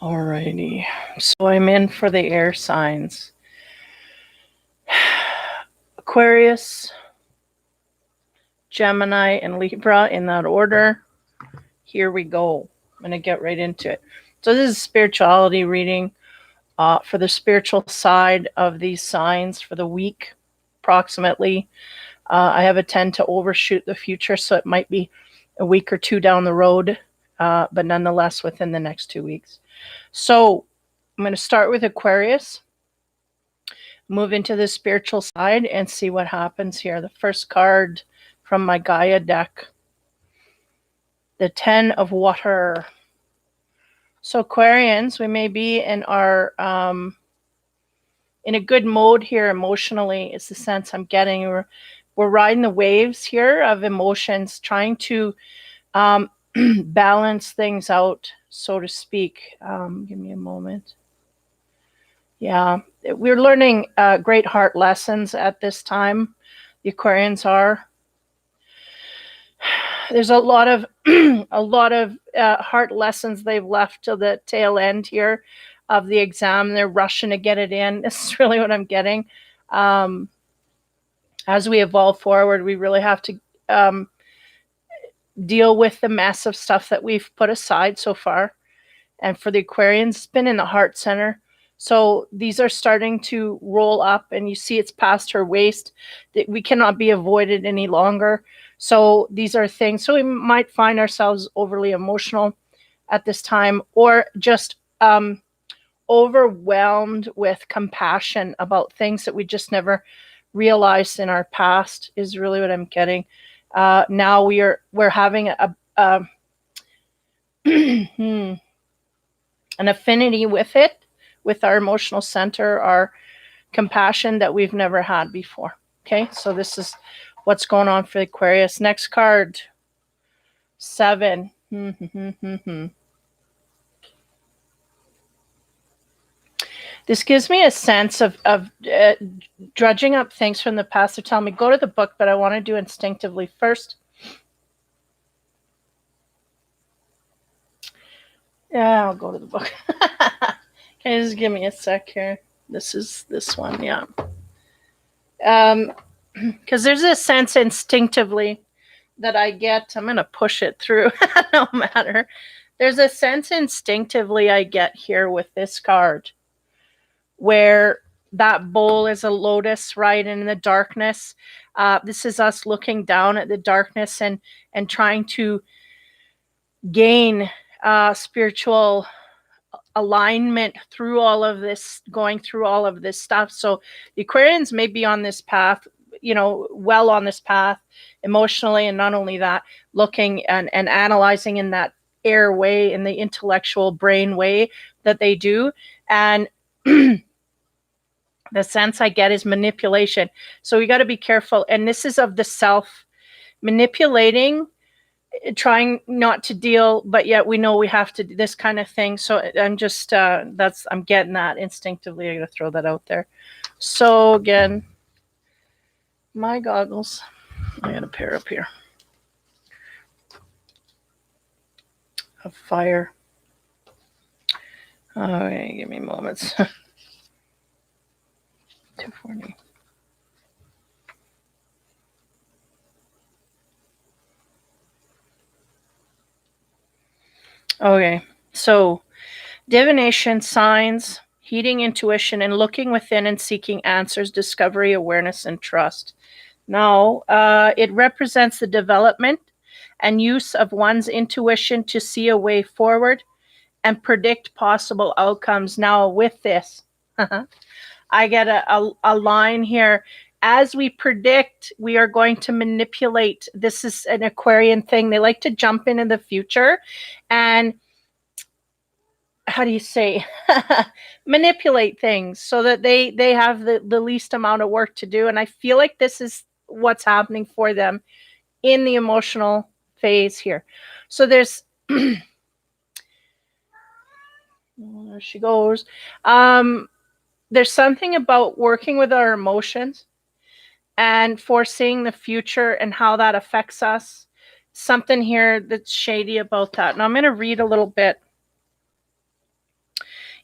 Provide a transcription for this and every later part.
Alrighty, so I'm in for the air signs. Aquarius, Gemini, and Libra in that order. Here we go. I'm going to get right into it. So this is a spirituality reading for the spiritual side of these signs for the week, approximately. I have a tend to overshoot the future, so it might be a week or two down the road, but nonetheless within the next 2 weeks. So I'm going to start with Aquarius, move into the spiritual side, and see what happens here. The first card from my Gaia deck, the 10 of Water. So Aquarians, we may be in our in a good mode here emotionally, is the sense I'm getting. We're riding the waves here of emotions, trying to balance things out, so to speak. Give me a moment. Yeah, we're learning great heart lessons at this time. The Aquarians are. There's a lot of heart lessons they've left to the tail end here of the exam. They're rushing to get it in. This is really what I'm getting. As we evolve forward, we really have to deal with the mess of stuff that we've put aside so far. And for the Aquarians, it's been in the heart center. So these are starting to roll up, and you see it's past her waist. That we cannot be avoided any longer. So these are things. So we might find ourselves overly emotional at this time, or just overwhelmed with compassion about things that we just never realized in our past, is really what I'm getting. Now we're having an affinity with it, with our emotional center, our compassion that we've never had before. Okay, so this is what's going on for Aquarius. Next card, 7. This gives me a sense of drudging up things from the past. They're telling me go to the book, but I want to do instinctively first. Yeah, I'll go to the book. Can you just give me a sec here? This is this one, yeah. Because there's a sense instinctively that I get. I'm going to push it through no matter. There's a sense instinctively I get here with this card where that bowl is a lotus, right? And in the darkness, this is us looking down at the darkness and trying to gain spiritual alignment through all of this, going through all of this stuff. So the Aquarians may be on this path, well on this path emotionally, and not only that, looking and analyzing in that air way, in the intellectual brain way that they do. And the sense I get is manipulation. So we got to be careful. And this is of the self manipulating, trying not to deal, but yet we know we have to do this kind of thing. So I'm just, I'm getting that instinctively. I got to throw that out there. So again, my goggles, I got a pair up here of fire. Okay, give me moments. 240. Okay, so divination, signs, heeding intuition, and looking within and seeking answers, discovery, awareness, and trust. Now, it represents the development and use of one's intuition to see a way forward and predict possible outcomes. Now, with this, I get a line here. As we predict, we are going to manipulate. This is an Aquarian thing. They like to jump into the future and, how do you say, manipulate things so that they have the least amount of work to do. And I feel like this is what's happening for them in the emotional phase here. So there's, there she goes. There's something about working with our emotions and foreseeing the future and how that affects us. Something here that's shady about that. Now I'm going to read a little bit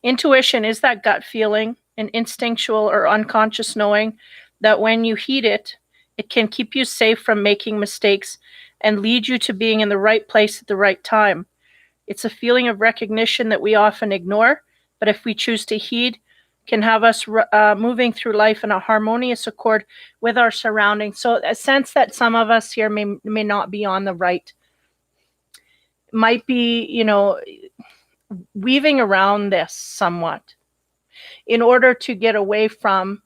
Intuition is that gut feeling, an instinctual or unconscious knowing that when you heed it, it can keep you safe from making mistakes and lead you to being in the right place at the right time. It's a feeling of recognition that we often ignore, but if we choose to heed, can have us moving through life in a harmonious accord with our surroundings. So a sense that some of us here may not be on the right, might be, weaving around this somewhat in order to get away from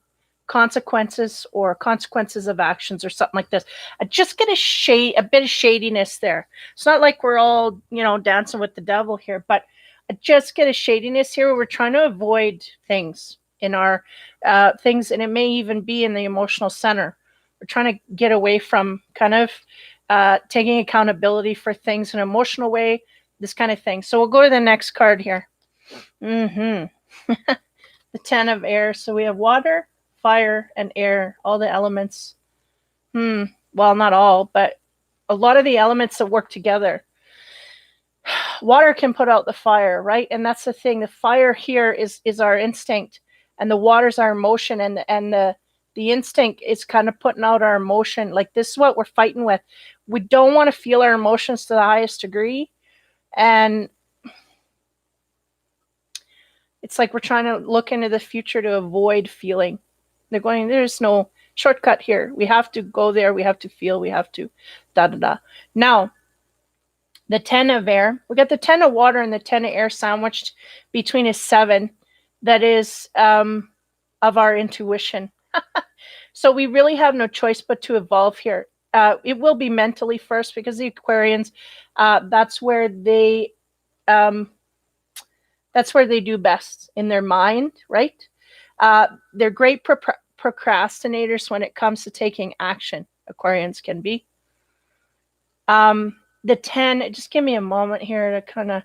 consequences of actions or something like this. I just get a bit of shadiness there. It's not like we're all, dancing with the devil here, but I just get a shadiness here where we're trying to avoid things in our things, and it may even be in the emotional center. We're trying to get away from kind of taking accountability for things in an emotional way, this kind of thing. So we'll go to the next card here. The 10 of air. So we have water, fire, and air, all the elements. Well, not all, but a lot of the elements that work together. Water can put out the fire, right? And that's the thing. The fire here is our instinct, and the water's our emotion, and the instinct is kind of putting out our emotion. Like, this is what we're fighting with. We don't want to feel our emotions to the highest degree, and it's like we're trying to look into the future to avoid feeling. There's no shortcut here. We have to go there. We have to feel. We have to da-da-da. Now, the 10 of air. We got the 10 of water and the 10 of air sandwiched between a 7 that is of our intuition. So we really have no choice but to evolve here. It will be mentally first, because the Aquarians, that's where they do best, in their mind, right? They're great procrastinators when it comes to taking action. Aquarians can be. The 10, just give me a moment here to kind of,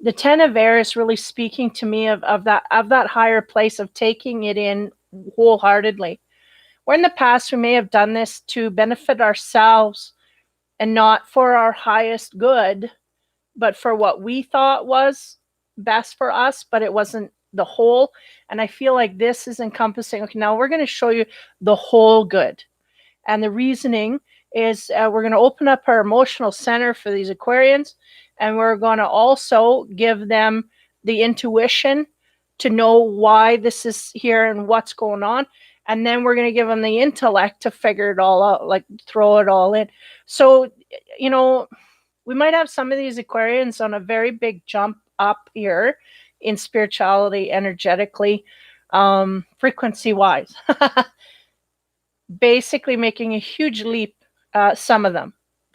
the 10 of air is really speaking to me of that higher place of taking it in wholeheartedly. Where in the past we may have done this to benefit ourselves and not for our highest good, but for what we thought was best for us, but it wasn't the whole. And I feel like this is encompassing, okay, now we're going to show you the whole good. And the reasoning is we're going to open up our emotional center for these Aquarians, and we're going to also give them the intuition to know why this is here and what's going on. And then we're going to give them the intellect to figure it all out, like throw it all in. So, we might have some of these Aquarians on a very big jump up here in spirituality, energetically, frequency-wise. Basically making a huge leap, some of them,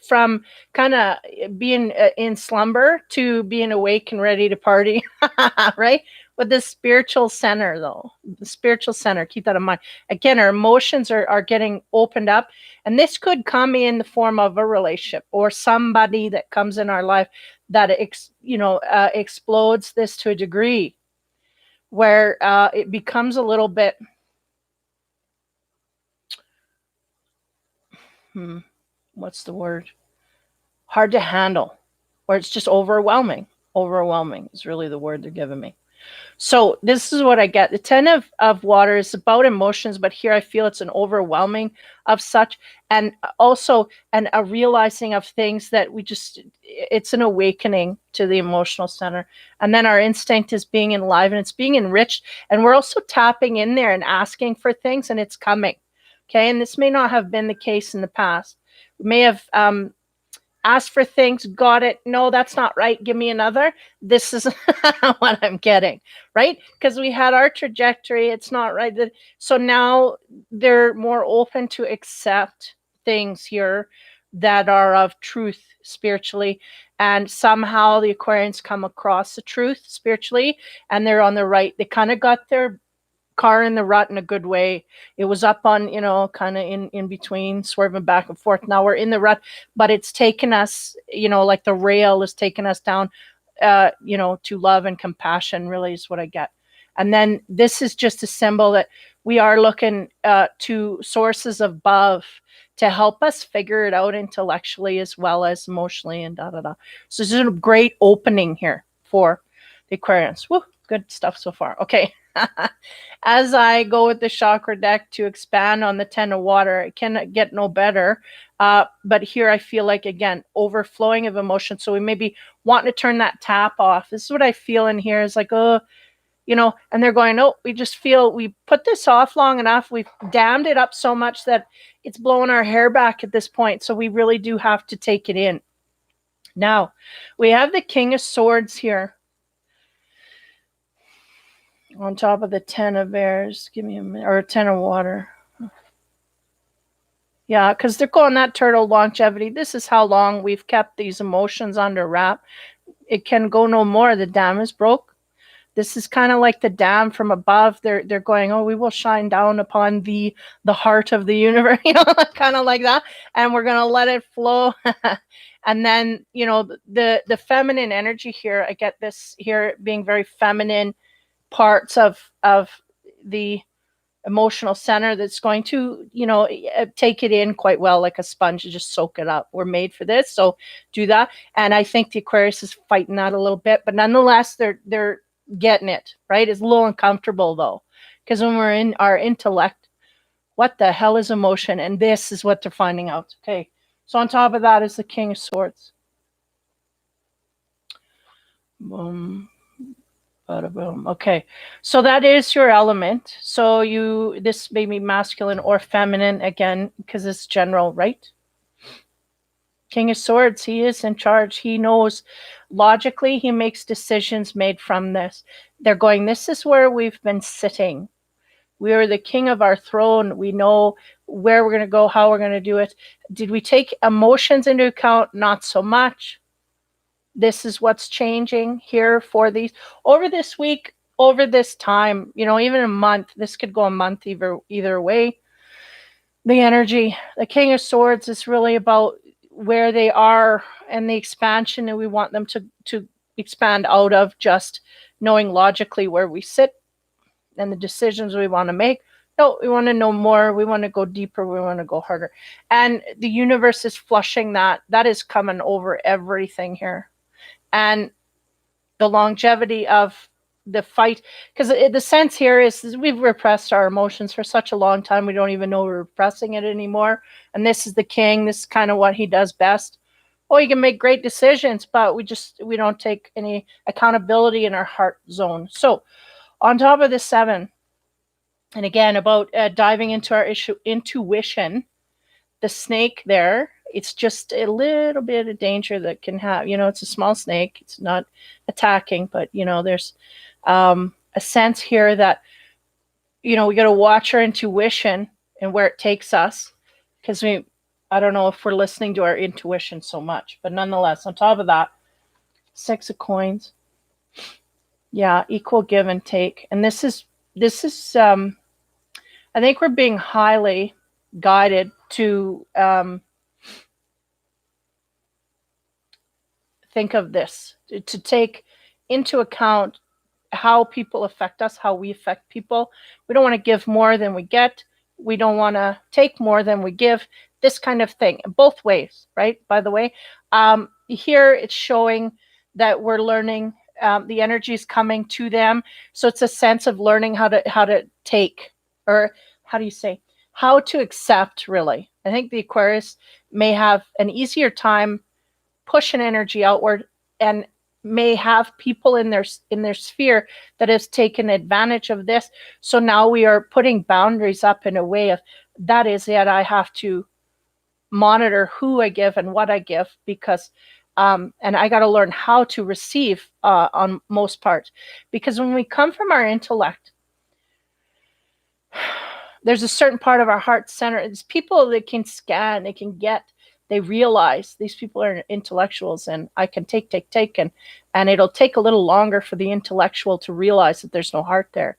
from kind of being in slumber to being awake and ready to party, right? With the spiritual center, though. The spiritual center, keep that in mind. Again, our emotions are getting opened up, and this could come in the form of a relationship or somebody that comes in our life that explodes this to a degree where it becomes a little bit what's the word? Hard to handle, or it's just overwhelming. Overwhelming is really the word they're giving me. So this is what I get. The 10 of water is about emotions, but here I feel it's an overwhelming of such, and also a realizing of things that it's an awakening to the emotional center. And then our instinct is being enlivened, it's being enriched, and we're also tapping in there and asking for things, and it's coming. Okay, and this may not have been the case in the past. We may have asked for things, got it. No, that's not right. Give me another. This is what I'm getting, right? Because we had our trajectory. It's not right. So now they're more open to accept things here that are of truth spiritually. And somehow the Aquarians come across the truth spiritually, and they're on the right. They kind of got their car in the rut in a good way. It was up on, kind of in between, swerving back and forth. Now we're in the rut, but it's taken us, like the rail is taking us down, to love and compassion, really is what I get. And then this is just a symbol that we are looking to sources above to help us figure it out intellectually as well as emotionally and da-da-da. So this is a great opening here for the Aquarians. Woo, good stuff so far. Okay. As I go with the chakra deck to expand on the 10 of water, it can get no better. But here I feel like, again, overflowing of emotion. So we may be wanting to turn that tap off. This is what I feel in here is like, oh, you know, and they're going, oh, we just feel we put this off long enough. We've dammed it up so much that it's blowing our hair back at this point. So we really do have to take it in. Now, we have the King of Swords here on top of the 10 of airs. Give me a minute, or 10 of water. Yeah, because they're calling that turtle longevity. This is how long we've kept these emotions under wrap. It can go no more. The dam is broke. This is kind of like the dam from above. They're going, oh, we will shine down upon the heart of the universe, you know, kind of like that, and we're gonna let it flow. And then, you know, the feminine energy here. I get this here being very feminine parts of the emotional center that's going to, you know, take it in quite well like a sponge, just soak it up. We're made for this, so do that. And I think the Aquarius is fighting that a little bit, but nonetheless, they're getting it, right? It's a little uncomfortable though, because when we're in our intellect, what the hell is emotion? And this is what they're finding out. Okay, so on top of that is the King of Swords. Boom. Bada boom. Okay, so that is your element. So this may be masculine or feminine again, because it's general, right? King of Swords, he is in charge. He knows logically, he makes decisions made from this. They're going, this is where we've been sitting. We are the king of our throne. We know where we're going to go, how we're going to do it. Did we take emotions into account? Not so much. This is what's changing here for these over this week, over this time, you know, even a month. This could go a month either way. The energy, the King of Swords is really about where they are and the expansion, and we want them to expand out of just knowing logically where we sit and the decisions we want to make. No, we want to know more. We want to go deeper. We want to go harder. And the universe is flushing that. That is coming over everything here. And the longevity of the fight, because the sense here is we've repressed our emotions for such a long time, we don't even know we're repressing it anymore. And this is the king. This is kind of what he does best. Oh, he can make great decisions, but we don't take any accountability in our heart zone. So on top of the 7, and again, about diving into our intuition, the snake there, it's just a little bit of danger that can have, you know, it's a small snake. It's not attacking, but, you know, there's a sense here that, you know, we got to watch our intuition and where it takes us, because I don't know if we're listening to our intuition so much, but nonetheless, on top of that, 6 of coins. Yeah, equal give and take. And this is I think we're being highly guided to think of this, to take into account how people affect us, how we affect people. We don't want to give more than we get. We don't want to take more than we give. This kind of thing, both ways, right? By the way, here it's showing that we're learning. The energy is coming to them, so it's a sense of learning how to take, or how do you say, how to accept. Really, I think the Aquarius may have an easier time pushing energy outward, and may have people in their sphere that has taken advantage of this. So now we are putting boundaries up in a way of that is it. I have to monitor who I give and what I give, because and I got to learn how to receive on most part, because when we come from our intellect, there's a certain part of our heart center. It's people that can scan, they realize these people are intellectuals, and I can take, and it'll take a little longer for the intellectual to realize that there's no heart there.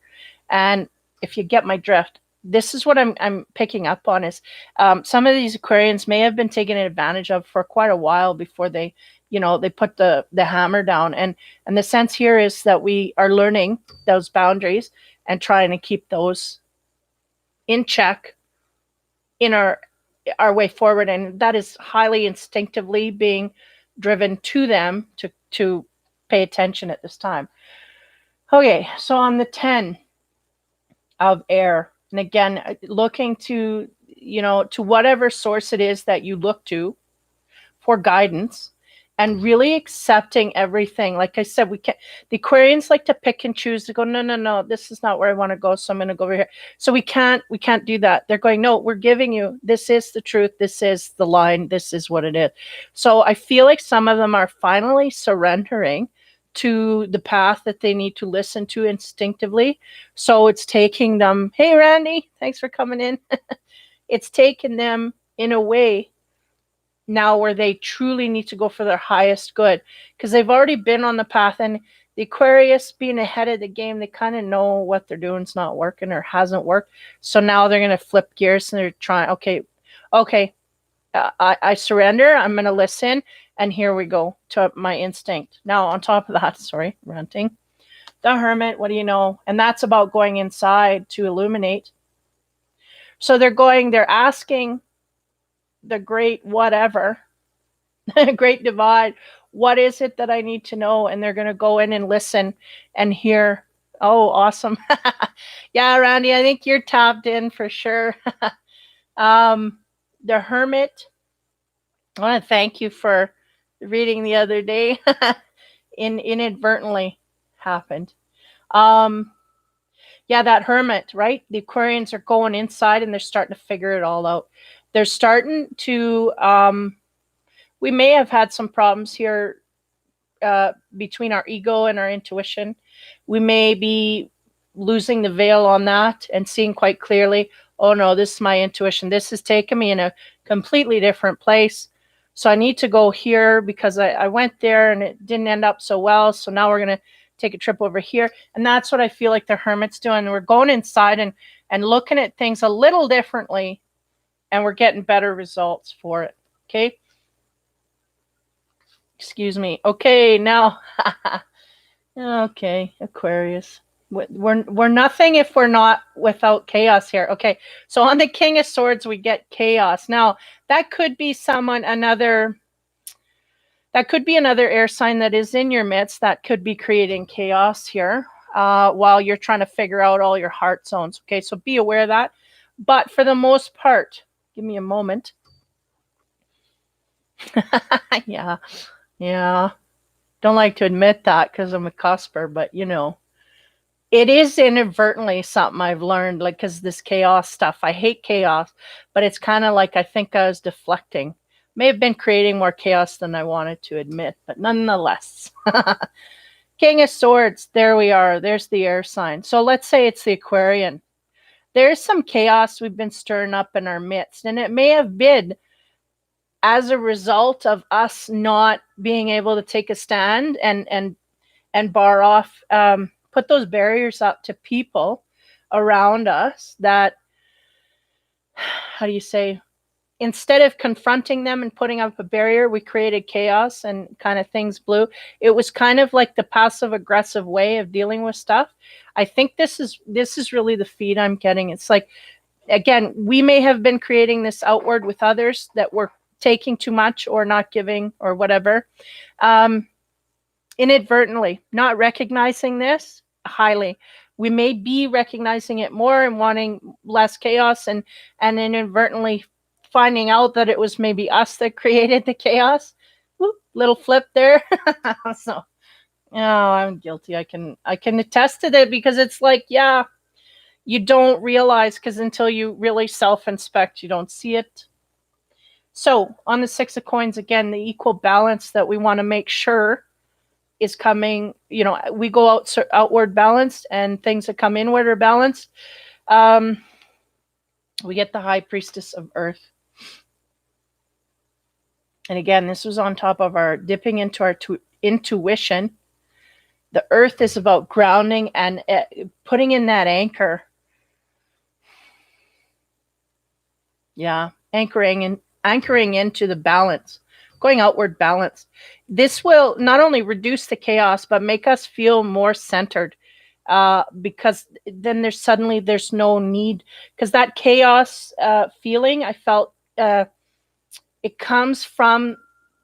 And if you get my drift, this is what I'm picking up on is some of these Aquarians may have been taken advantage of for quite a while before they put the hammer down. And the sense here is that we are learning those boundaries and trying to keep those in check in our way forward. And that is highly instinctively being driven to them to pay attention at this time. Okay, so on the 10 of air, and again, looking to, to whatever source it is that you look to for guidance, and really accepting everything. Like I said, we can't, the Aquarians like to pick and choose to go, no, no, no, this is not where I want to go, so I'm going to go over here. So we can't do that. They're going, no, we're giving you, this is the truth, this is the line, this is what it is. So I feel like some of them are finally surrendering to the path that they need to listen to instinctively. So it's taking them, hey Randy, thanks for coming in. It's taken them in a way now where they truly need to go for their highest good, because they've already been on the path, and the Aquarius being ahead of the game, they kind of know what they're doing is not working or hasn't worked. So now they're going to flip gears and they're trying, okay, I surrender, I'm going to listen, and here we go to my instinct. Now on top of that, sorry, ranting, the Hermit, what do you know? And that's about going inside to illuminate. So they're asking the great whatever, great divide, what is it that I need to know? And they're going to go in and listen and hear. Oh, awesome. Yeah, Randy, I think you're tapped in for sure. The Hermit, I want to thank you for reading the other day. Inadvertently happened. Yeah, that Hermit, right? The Aquarians are going inside and they're starting to figure it all out. They're starting to, we may have had some problems here between our ego and our intuition. We may be losing the veil on that and seeing quite clearly, oh no, this is my intuition. This has taken me in a completely different place. So I need to go here because I went there and it didn't end up so well. So now we're going to take a trip over here. And that's what I feel like the Hermit's doing. We're going inside and looking at things a little differently, and we're getting better results for it. Okay. Excuse me. Okay, now, okay, Aquarius. We're nothing if we're not without chaos here. Okay, so on the King of Swords, we get chaos. Now, that could be another air sign that is in your midst that could be creating chaos here while you're trying to figure out all your heart zones. Okay, so be aware of that. But for the most part, give me a moment. Yeah. Don't like to admit that because I'm a cusper, but it is inadvertently something I've learned, like, because this chaos stuff, I hate chaos, but it's kind of like I think I was deflecting. May have been creating more chaos than I wanted to admit, but nonetheless. King of Swords, there we are. There's the air sign. So let's say it's the Aquarian. There's some chaos we've been stirring up in our midst, and it may have been as a result of us not being able to take a stand and bar off, put those barriers up to people around us that, how do you say, instead of confronting them and putting up a barrier, we created chaos and kind of things blew. It was kind of like the passive aggressive way of dealing with stuff. I think this is really the feed I'm getting. It's like, again, we may have been creating this outward with others that we're taking too much or not giving or whatever. Inadvertently, not recognizing this highly. We may be recognizing it more and wanting less chaos, and inadvertently finding out that it was maybe us that created the chaos. Whoop, little flip there. So, I'm guilty. I can attest to that, because it's like, yeah, you don't realize, because until you really self-inspect, you don't see it. So on the Six of Coins, again, the equal balance that we want to make sure is coming. We go outward balanced, and things that come inward are balanced. We get the High Priestess of Earth. And again, this was on top of our dipping into our intuition. The Earth is about grounding and putting in that anchor. Yeah, anchoring into the balance, going outward balance. This will not only reduce the chaos, but make us feel more centered, because then there's no need, because that chaos feeling I felt, it comes from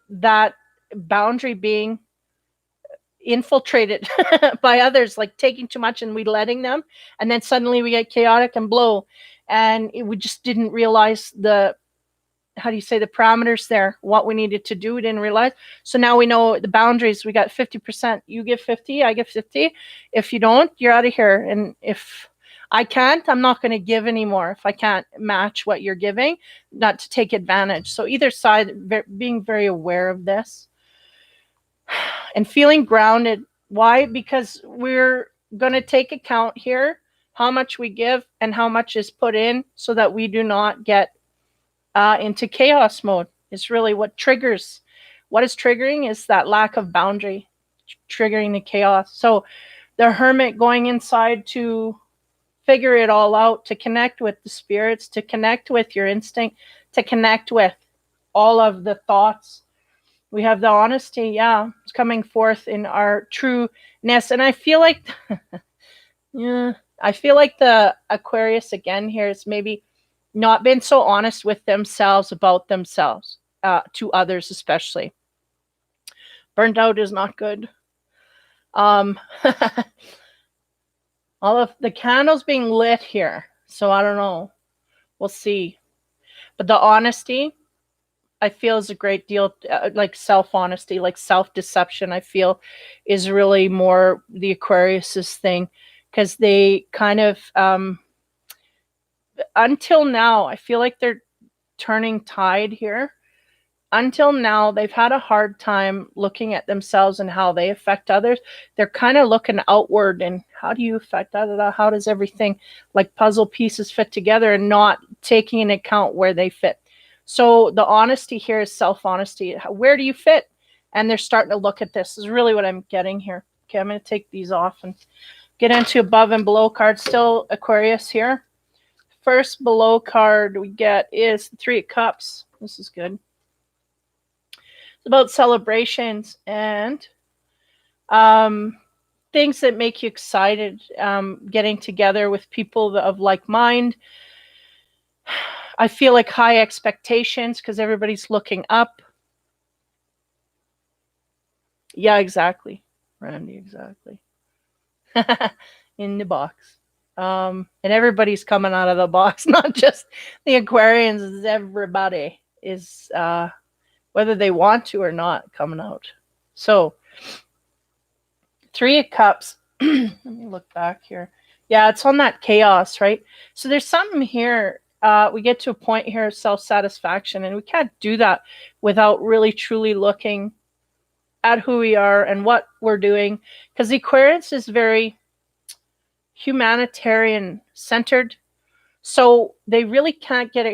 that boundary being infiltrated by others, like taking too much and we letting them, and then suddenly we get chaotic and blow, and we just didn't realize the, how do you say, the parameters there, what we needed to do, we didn't realize. So now we know the boundaries. We got 50%, you give 50, I give 50. If you don't, you're out of here. And if I can't, I'm not going to give anymore if I can't match what you're giving, not to take advantage. So either side, being very aware of this and feeling grounded. Why? Because we're going to take account here how much we give and how much is put in, so that we do not get into chaos mode. Is really what triggers. What is triggering is that lack of boundary, triggering the chaos. So the hermit going inside to figure it all out, to connect with the spirits, to connect with your instinct, to connect with all of the thoughts. We have the honesty, yeah, it's coming forth in our trueness. And I feel like, yeah, I feel like the Aquarius again here is maybe not been so honest with themselves about themselves, to others especially. Burnt out is not good. All of the candles being lit here, so I don't know. We'll see. But the honesty, I feel, is a great deal, like self-honesty, like self-deception, I feel, is really more the Aquarius's thing, because they kind of, until now, I feel like they're turning tide here. Until now, they've had a hard time looking at themselves and how they affect others. They're kind of looking outward and how do you affect others? How does everything, like puzzle pieces, fit together, and not taking into account where they fit. So the honesty here is self-honesty. Where do you fit? And they're starting to look at this. This is really what I'm getting here. Okay, I'm going to take these off and get into above and below cards. Still Aquarius here. First below card we get is the Three of Cups. This is good. It's about celebrations and things that make you excited, getting together with people of like mind. I feel like high expectations because everybody's looking up. Yeah, exactly. Randy, exactly. In the box. And everybody's coming out of the box, not just the Aquarians. Everybody is, whether they want to or not, coming out. So, Three of Cups. Let me look back here. Yeah, it's on that chaos, right? So there's something here. We get to a point here of self-satisfaction, and we can't do that without really truly looking at who we are and what we're doing, because the Aquarius is very humanitarian centered. So they really can't get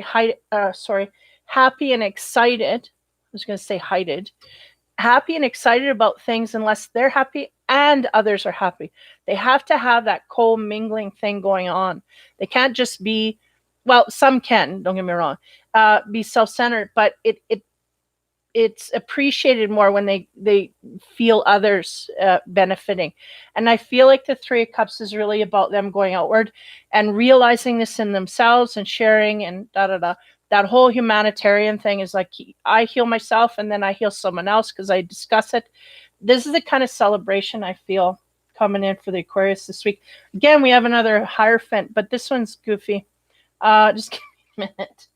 happy and excited. I was going to say heighted. Happy and excited about things unless they're happy and others are happy. They have to have that co-mingling thing going on. They can't just be, well, some can, don't get me wrong, be self-centered, but it's appreciated more when they feel others benefiting. And I feel like the Three of Cups is really about them going outward and realizing this in themselves and sharing and da-da-da. That whole humanitarian thing is like, I heal myself and then I heal someone else because I discuss it. This is the kind of celebration I feel coming in for the Aquarius this week. Again, we have another Hierophant, but this one's goofy. Just give me a minute.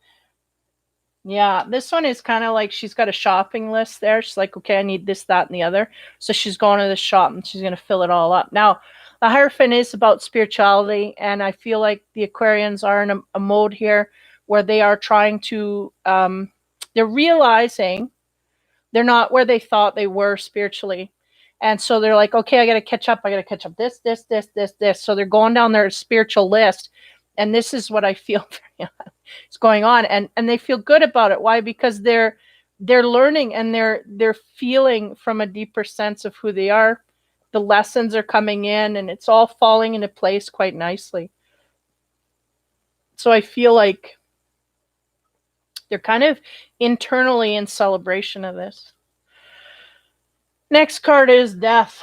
Yeah, this one is kind of like she's got a shopping list there. She's like, okay, I need this, that, and the other. So she's going to the shop and she's going to fill it all up. Now, the Hierophant is about spirituality, and I feel like the Aquarians are in a mode here where they are trying to, they're realizing they're not where they thought they were spiritually. And so they're like, okay, I got to catch up. I got to catch up this. So they're going down their spiritual list. And this is what I feel is going on. And they feel good about it. Why? Because they're learning and they're feeling from a deeper sense of who they are. The lessons are coming in and it's all falling into place quite nicely. So I feel like they're kind of internally in celebration of this. Next card is Death.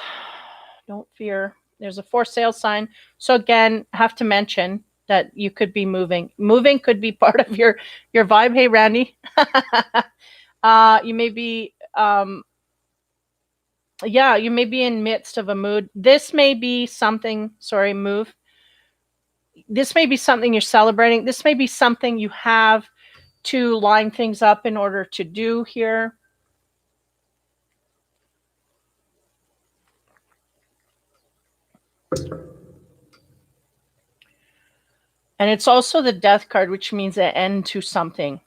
Don't fear. There's a for sale sign. So again, have to mention that you could be moving. Moving could be part of your vibe. Hey, Randy. You may be Yeah, you may be in midst of a mood. This may be something, sorry, move. This may be something you're celebrating. This may be something you have to line things up in order to do here. And it's also the death card, which means an end to something.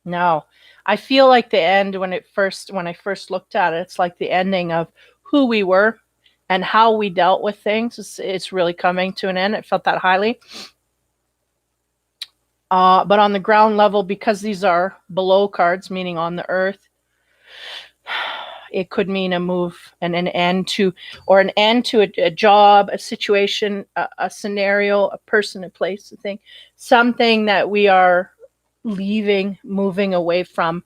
Now, I feel like the end when I first looked at it, it's like the ending of who we were and how we dealt with things. It's really coming to an end. I felt that highly. But on the ground level, because these are below cards, meaning on the earth, it could mean a move and an end to, or an end to a job, a situation, a scenario, a person, a place, a thing, something that we are leaving, moving away from,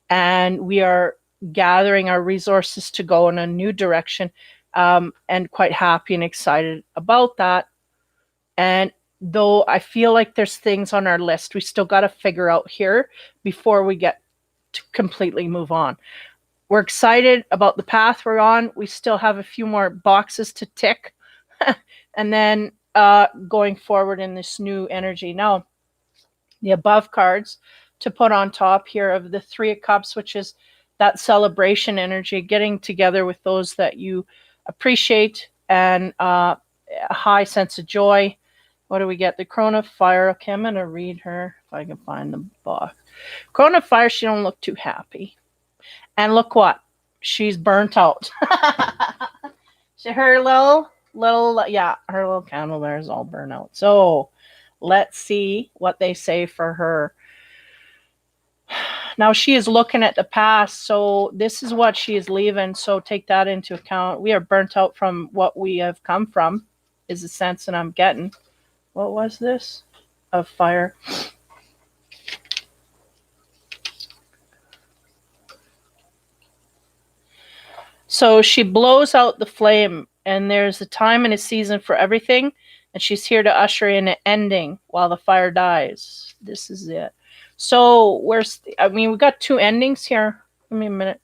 and we are gathering our resources to go in a new direction, and quite happy and excited about that. And though I feel like there's things on our list we still got to figure out here before we get to completely move on. We're excited about the path we're on. We still have a few more boxes to tick. And then going forward in this new energy. Now, the above cards to put on top here of the Three of Cups, which is that celebration energy, getting together with those that you appreciate, and a high sense of joy. What do we get? The Crone of Fire. Okay, I'm going to read her if I can find the book. Crone of Fire, she don't look too happy. And look what? She's burnt out. Her her little candle there is all burnt out. So let's see what they say for her. Now she is looking at the past, so this is what she is leaving. So take that into account. We are burnt out from what we have come from, is the sense that I'm getting. What was this? Of fire. So she blows out the flame, and there's a time and a season for everything, and she's here to usher in an ending while the fire dies. This is it. So we got two endings here. Give me a minute.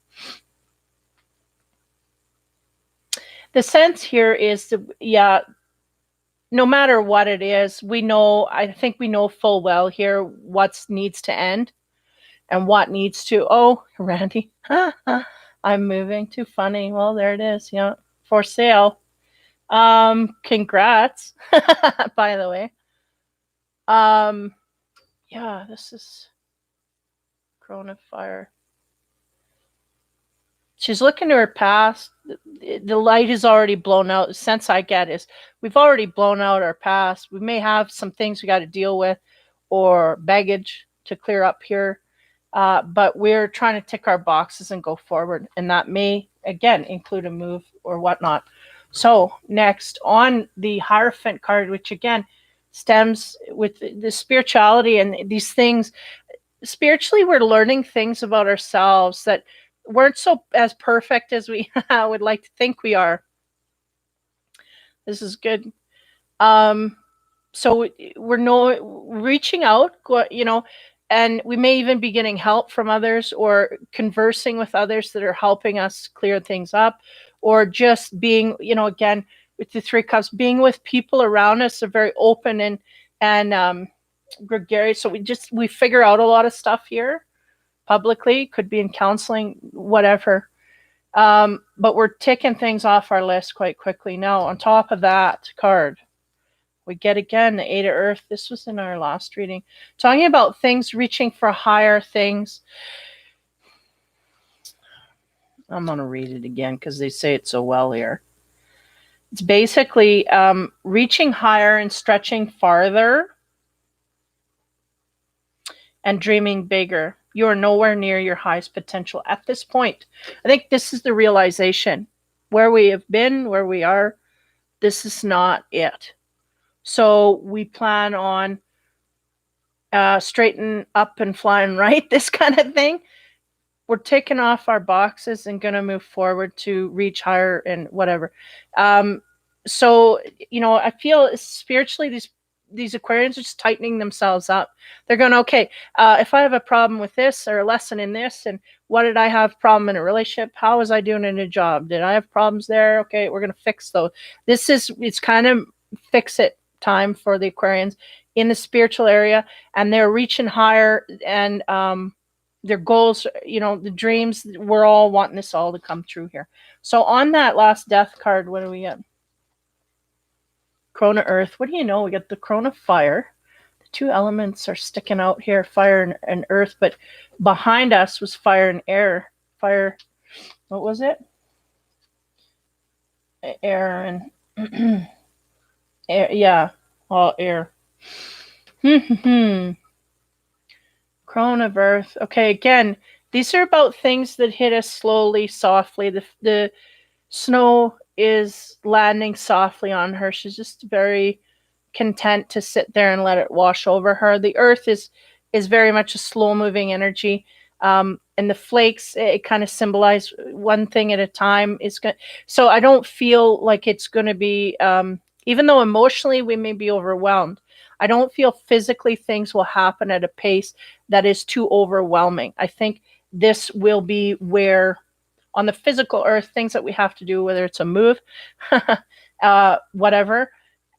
The sense here is no matter what it is, I think we know full well here what needs to end and what needs to, oh, Randy, I'm moving. Too funny. Well, there it is. Yeah. For sale. Congrats, by the way. Yeah, this is Crone of Fire. She's looking to her past. The light is already blown out. The sense I get is we've already blown out our past. We may have some things we got to deal with or baggage to clear up here. But we're trying to tick our boxes and go forward. And that may, again, include a move or whatnot. So next, on the Hierophant card, which again stems with the spirituality and these things. Spiritually, we're learning things about ourselves that weren't so as perfect as we would like to think we are. This is good. So we're reaching out, and we may even be getting help from others or conversing with others that are helping us clear things up, or just being, again, with the Three Cups, being with people around us are very open and gregarious. So we figure out a lot of stuff here publicly, could be in counseling, whatever. But we're ticking things off our list quite quickly. Now, on top of that card, we get again the Eight of Earth. This was in our last reading, talking about things reaching for higher things. I'm going to read it again because they say it so well here. It's basically reaching higher and stretching farther and dreaming bigger. You are nowhere near your highest potential at this point. I think this is the realization. Where we have been, where we are, this is not it. So we plan on straighten up and flying right, this kind of thing. We're taking off our boxes and going to move forward to reach higher and whatever. So, I feel spiritually these Aquarians are just tightening themselves up. They're going, okay, if I have a problem with this or a lesson in this, and what did I have problem in a relationship? How was I doing in a job? Did I have problems there? Okay, we're going to fix those. It's kind of fix it time for the Aquarians in the spiritual area, and they're reaching higher, and their goals, the dreams, we're all wanting this all to come true here. So on that last death card, what do we get? Corona Earth. What do you know? We got the Corona Fire. The two elements are sticking out here, fire and earth, but behind us was fire and air. Fire, what was it? Air and air, yeah, all air. Corona of Earth. Okay, again, these are about things that hit us slowly, softly. The snow is landing softly on her. She's just very content to sit there and let it wash over her. The earth is very much a slow moving energy. And the flakes, it kind of symbolize one thing at a time. So I don't feel like it's going to be, even though emotionally we may be overwhelmed, I don't feel physically things will happen at a pace that is too overwhelming. I think this will be where, on the physical earth, things that we have to do, whether it's a move, whatever,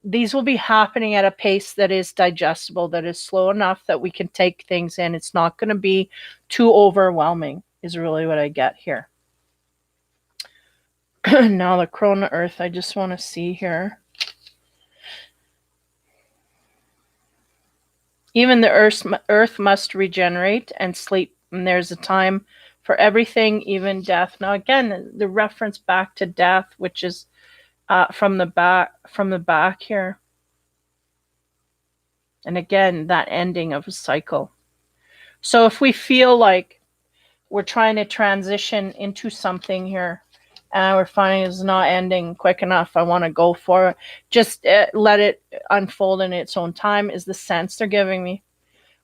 these will be happening at a pace that is digestible, that is slow enough that we can take things in. It's not going to be too overwhelming, is really what I get here. Now the Corona Earth, I just want to see here. Even the earth must regenerate and sleep, and there's a time for everything, even death. Now again, the reference back to death, which is from the back here. And again, that ending of a cycle. So if we feel like we're trying to transition into something here, and we're finding it's not ending quick enough, I want to go for it, just let it unfold in its own time, is the sense they're giving me.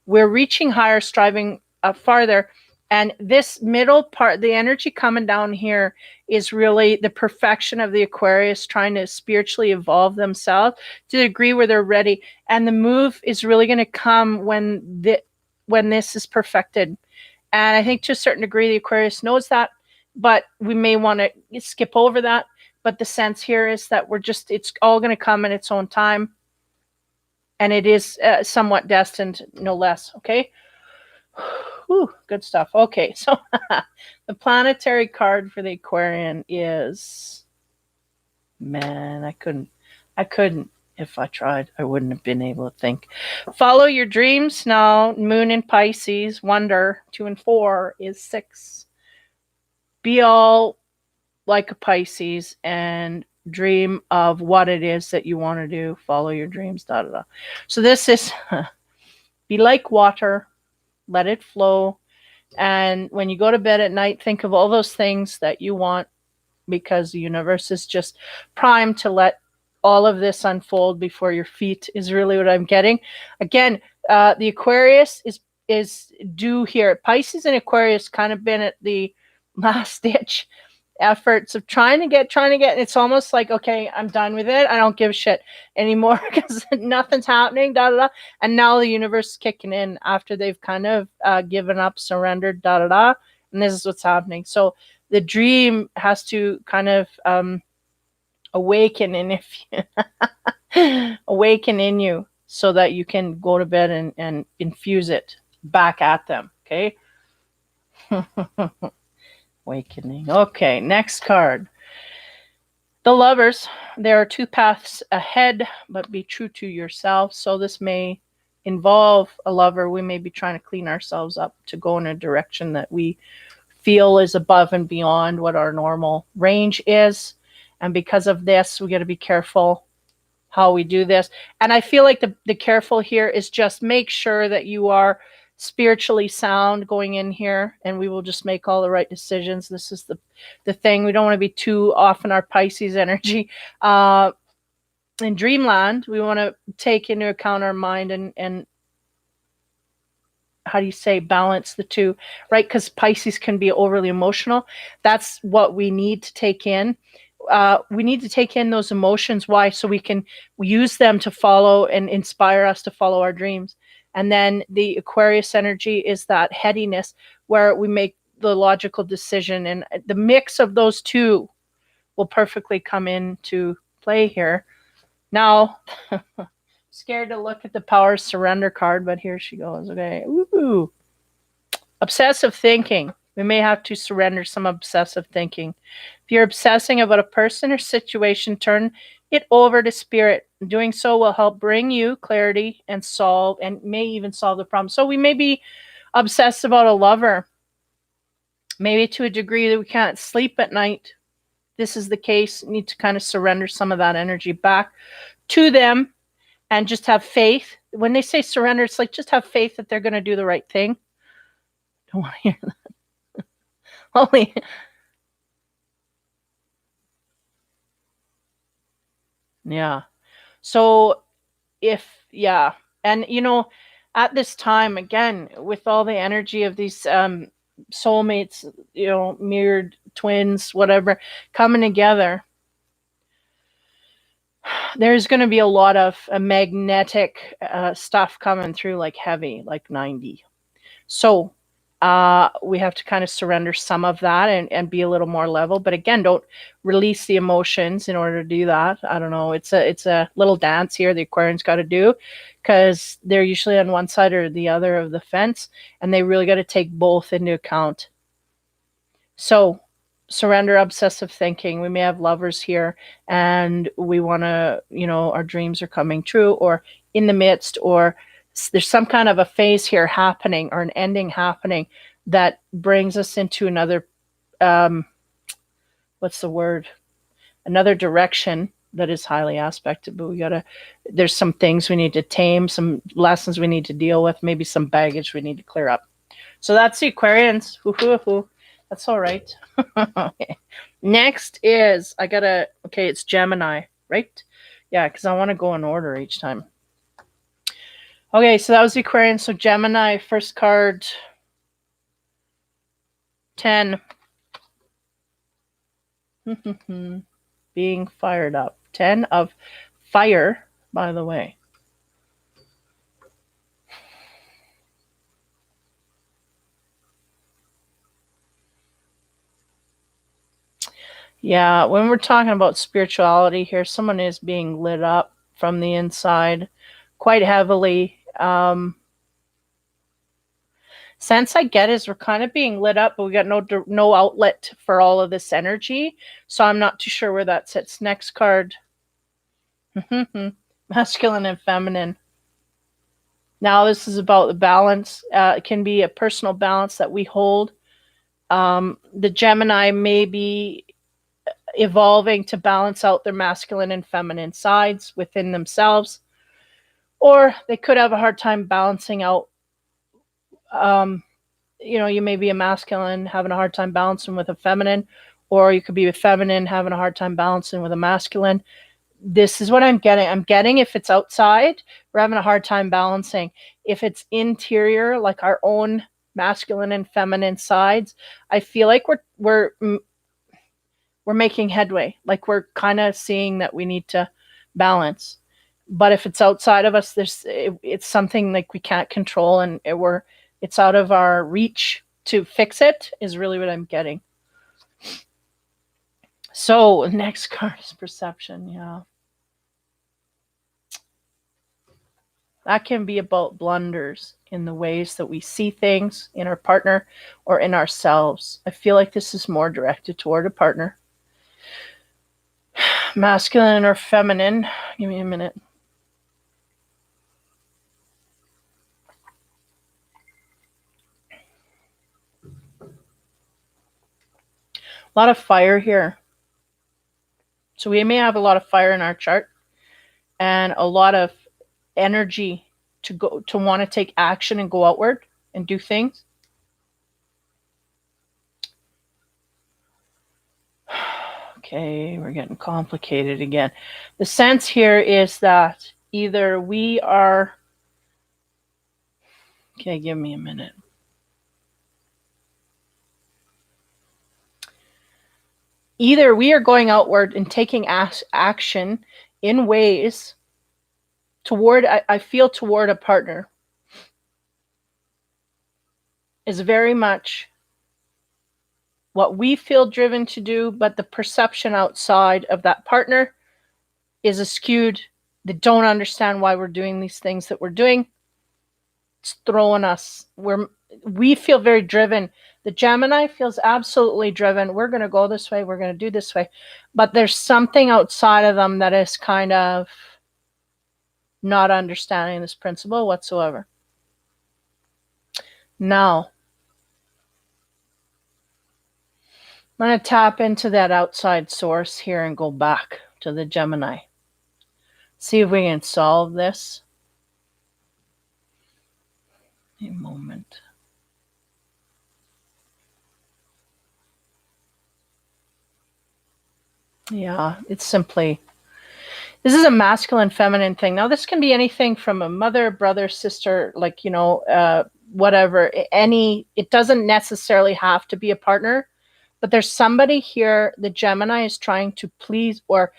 We're reaching higher, striving farther. And this middle part, the energy coming down here, is really the perfection of the Aquarius trying to spiritually evolve themselves to the degree where they're ready. And the move is really going to come when this is perfected. And I think to a certain degree, the Aquarius knows that, but we may want to skip over that. But the sense here is that it's all going to come in its own time. And it is somewhat destined, no less. Okay. Whew, good stuff. Okay, so the planetary card for the Aquarian is, man, I couldn't. If I tried, I wouldn't have been able to think. Follow your dreams. Now, Moon in Pisces, Wonder, 2 and 4 is 6. Be all like a Pisces and dream of what it is that you want to do. Follow your dreams, da da da. So this is, be like water. Let it flow. And when you go to bed at night, think of all those things that you want, because the universe is just primed to let all of this unfold before your feet, is really what I'm getting. Again, the Aquarius is due here. Pisces and Aquarius kind of been at the last ditch efforts of trying to get, it's almost like, okay, I'm done with it. I don't give a shit anymore because nothing's happening, da da da. And now the universe is kicking in after they've kind of given up, surrendered, da da da. And this is what's happening. So the dream has to kind of awaken, and awaken in you so that you can go to bed and infuse it back at them. Okay. Awakening. Okay, next card. The Lovers. There are 2 paths ahead, but be true to yourself. So this may involve a lover. We may be trying to clean ourselves up to go in a direction that we feel is above and beyond what our normal range is. And because of this, we got to be careful how we do this. And I feel like the careful here is just make sure that you are spiritually sound going in here, and we will just make all the right decisions. This is the thing. We don't want to be too off in our Pisces energy. In dreamland, we want to take into account our mind and how do you say, balance the two, right? Because Pisces can be overly emotional. That's what we need to take in. we need to take in those emotions. Why? So we can use them to follow and inspire us to follow our dreams. And then the Aquarius energy is that headiness where we make the logical decision. And the mix of those two will perfectly come into play here. Now, scared to look at the power surrender card, but here she goes. Okay. Ooh. Obsessive thinking. We may have to surrender some obsessive thinking. If you're obsessing about a person or situation, turn it over to spirit. Doing so will help bring you clarity and may even solve the problem. So we may be obsessed about a lover, maybe to a degree that we can't sleep at night. This is the case. You need to kind of surrender some of that energy back to them and just have faith. When they say surrender, it's like just have faith that they're going to do the right thing. Don't want to hear that. Holy. Yeah. So and at this time, again, with all the energy of these soulmates, mirrored twins, whatever, coming together, there's going to be a lot of magnetic stuff coming through, like heavy, like 90. So we have to kind of surrender some of that and be a little more level. But again, don't release the emotions in order to do that. I don't know. It's a little dance here the Aquarians got to do, because they're usually on one side or the other of the fence, and they really got to take both into account. So surrender obsessive thinking. We may have lovers here and we want to, our dreams are coming true, or in the midst, or there's some kind of a phase here happening or an ending happening that brings us into another, what's the word? Another direction that is highly aspected, but there's some things we need to tame, some lessons we need to deal with, maybe some baggage we need to clear up. So that's the Aquarians. That's all right. Okay. Next is, it's Gemini, right? Yeah, because I want to go in order each time. Okay, so that was the Aquarian. So Gemini, first card, 10. Being fired up. 10 of fire, by the way. Yeah, when we're talking about spirituality here, someone is being lit up from the inside quite heavily. Sense I get is we're kind of being lit up, but we got no outlet for all of this energy. So I'm not too sure where that sits. Next card. Masculine and feminine. Now this is about the balance. It can be a personal balance that we hold. The Gemini may be evolving to balance out their masculine and feminine sides within themselves, or they could have a hard time balancing out. You may be a masculine having a hard time balancing with a feminine, or you could be a feminine having a hard time balancing with a masculine. This is what I'm getting. I'm getting if it's outside, we're having a hard time balancing. If it's interior, like our own masculine and feminine sides, I feel like we're making headway. Like we're kind of seeing that we need to balance. But if it's outside of us, it's something like we can't control, and it's out of our reach to fix it, is really what I'm getting. So next card is perception. Yeah. That can be about blunders in the ways that we see things in our partner or in ourselves. I feel like this is more directed toward a partner. Masculine or feminine. Give me a minute. A lot of fire here. So we may have a lot of fire in our chart and a lot of energy to want to take action and go outward and do things. Okay, we're getting complicated again. The sense here is that either we are... Okay, give me a minute. Either we are going outward and taking action in ways toward, I feel toward a partner is very much what we feel driven to do, but the perception outside of that partner is skewed. They don't understand why we're doing these things that we're doing. It's throwing us. We feel very driven. The Gemini feels absolutely driven. We're going to go this way. We're going to do this way. But there's something outside of them that is kind of not understanding this principle whatsoever. Now, I'm going to tap into that outside source here and go back to the Gemini. See if we can solve this. A moment. Yeah, it's simply, this is a masculine, feminine thing. Now, this can be anything from a mother, brother, sister, like, whatever. It doesn't necessarily have to be a partner, but there's somebody here the Gemini is trying to please, or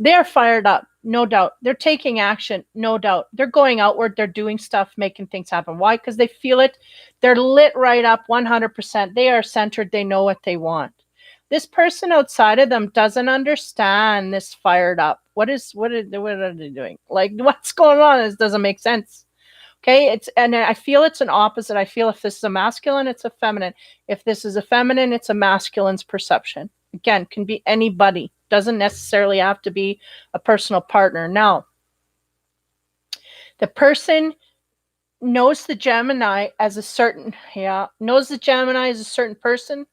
they're fired up, no doubt. They're taking action, no doubt. They're going outward. They're doing stuff, making things happen. Why? Because they feel it. They're lit right up 100%. They are centered. They know what they want. This person outside of them doesn't understand this fired up. What are they doing? Like, what's going on? This doesn't make sense. Okay, and I feel it's an opposite. I feel if this is a masculine, it's a feminine. If this is a feminine, it's a masculine's perception. Again, can be anybody. Doesn't necessarily have to be a personal partner. Now, the person knows the Gemini as a certain person,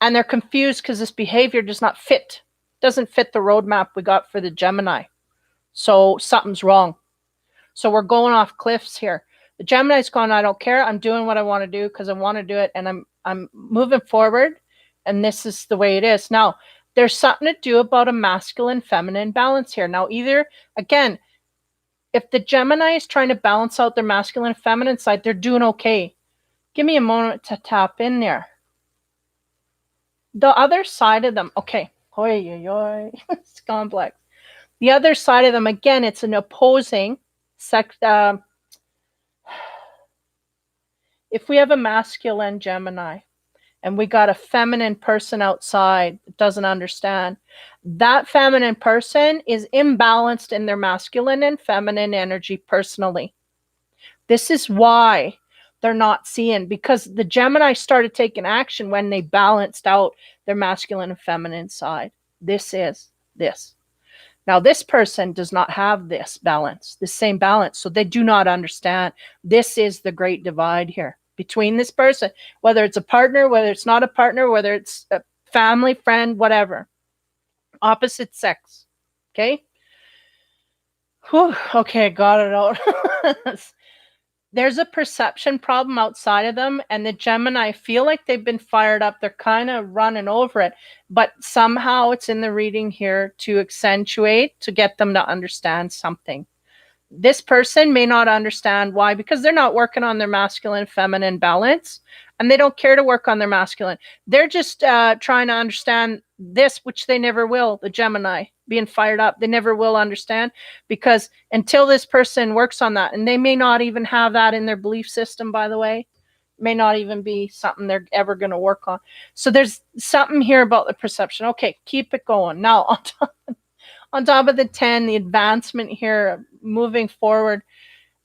and they're confused because this behavior doesn't fit the roadmap we got for the Gemini. So something's wrong. So we're going off cliffs here. The Gemini's going, I don't care. I'm doing what I want to do because I want to do it, and I'm moving forward, and this is the way it is. Now, there's something to do about a masculine-feminine balance here. Now, either, again, if the Gemini is trying to balance out their masculine-feminine side, they're doing okay. Give me a moment to tap in there. The other side of them, okay, it's complex. The other side of them, again, it's an opposing sex. If we have a masculine Gemini and we got a feminine person outside that doesn't understand, that feminine person is imbalanced in their masculine and feminine energy personally. This is why they're not seeing, because the Gemini started taking action when they balanced out their masculine and feminine side. This. Now, this person does not have this same balance, so they do not understand. This is the great divide here between this person, whether it's a partner, whether it's not a partner, whether it's a family, friend, whatever. Opposite sex. Okay? Whew, okay, got it out. There's a perception problem outside of them, and the Gemini feel like they've been fired up. They're kind of running over it, but somehow it's in the reading here to accentuate, to get them to understand something. This person may not understand why, because they're not working on their masculine feminine balance, and they don't care to work on their masculine. They're just trying to understand this, which they never will. The Gemini being fired up, they never will understand, because until this person works on that, and they may not even have that in their belief system, by the way, may not even be something they're ever going to work on. So there's something here about the perception. Okay, keep it going. Now, on top of the 10, the advancement here, moving forward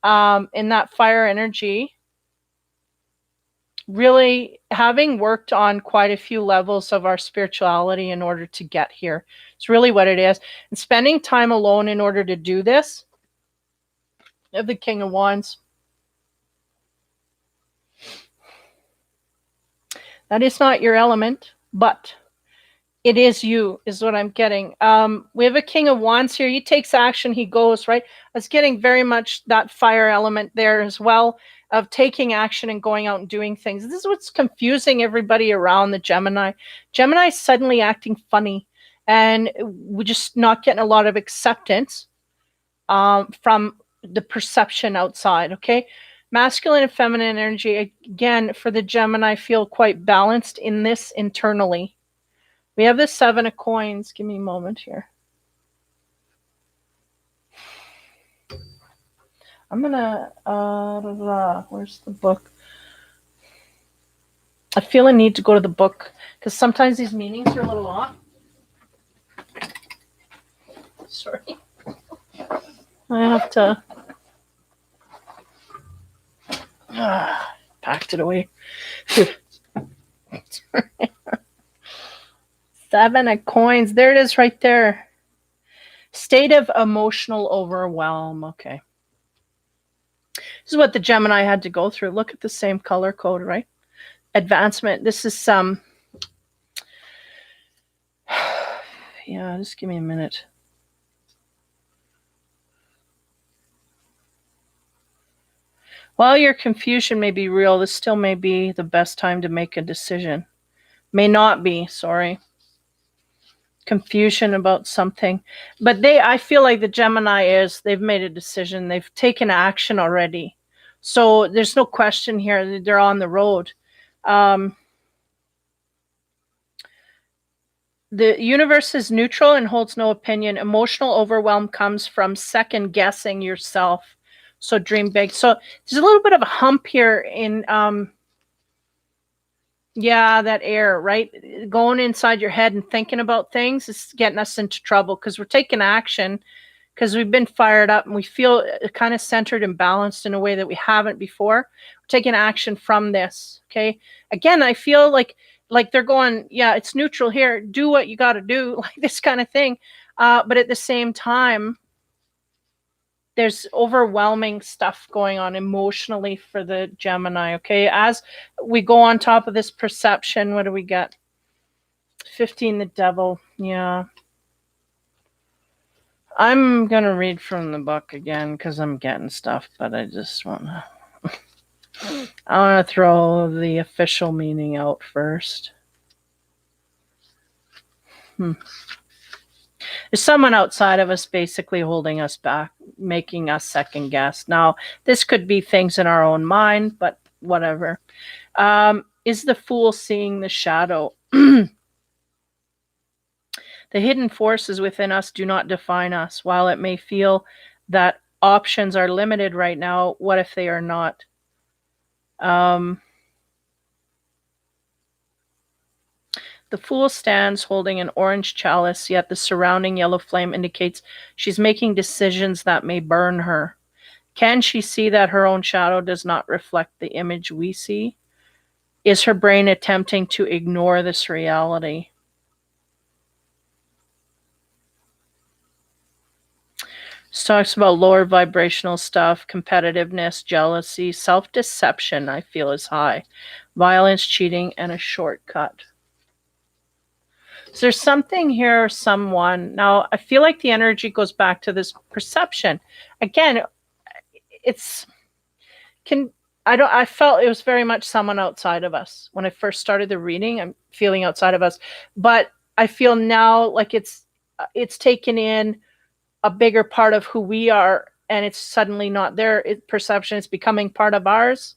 in that fire energy, really having worked on quite a few levels of our spirituality in order to get here. It's really what it is. And spending time alone in order to do this. You have the King of Wands. That is not your element, but it is you, is what I'm getting. We have a King of Wands here. He takes action, he goes, right? I was getting very much that fire element there as well, of taking action and going out and doing things. This is what's confusing everybody around the Gemini. Gemini is suddenly acting funny, and we're just not getting a lot of acceptance from the perception outside, okay? Masculine and feminine energy, again, for the Gemini, feel quite balanced in this internally. We have the 7 of coins. Give me a moment here. I'm gonna, where's the book? I feel a need to go to the book because sometimes these meanings are a little off. Sorry. I have to packed it away. 7 of coins. There it is right there. State of emotional overwhelm. Okay. This is what the Gemini had to go through. Look at the same color code, right? Advancement. This is some... yeah, just give me a minute. While your confusion may be real, this still may be the best time to make a decision. May not be, sorry. Confusion about something. But I feel like the Gemini they've made a decision. They've taken action already. So there's no question here. They're on the road. The universe is neutral and holds no opinion. Emotional overwhelm comes from second guessing yourself. So dream big. So there's a little bit of a hump here in, yeah, that air, right? Going inside your head and thinking about things is getting us into trouble because we're taking action because we've been fired up and we feel kind of centered and balanced in a way that we haven't before. We're taking action from this, okay? Again, I feel like they're going, yeah, it's neutral here. Do what you got to do, like this kind of thing. But at the same time, there's overwhelming stuff going on emotionally for the Gemini, okay? As we go on top of this perception, what do we get? 15, the devil. Yeah. I'm going to read from the book again because I'm getting stuff, but I just want to... I want to throw the official meaning out first. There's someone outside of us basically holding us back, making us second guess. Now, this could be things in our own mind, but whatever. Is the fool seeing the shadow? The hidden forces within us do not define us. While it may feel that options are limited right now, what if they are not? The fool stands holding an orange chalice, yet the surrounding yellow flame indicates she's making decisions that may burn her. Can she see that her own shadow does not reflect the image we see? Is her brain attempting to ignore this reality? This talks about lower vibrational stuff, competitiveness, jealousy, self-deception, I feel is high, violence, cheating, and a shortcut. So there's something here, someone. Now, I feel like the energy goes back to this perception. Again, I felt it was very much someone outside of us. When I first started the reading, I'm feeling outside of us. But I feel now like it's taken in a bigger part of who we are, and it's suddenly not there. Perception is becoming part of ours.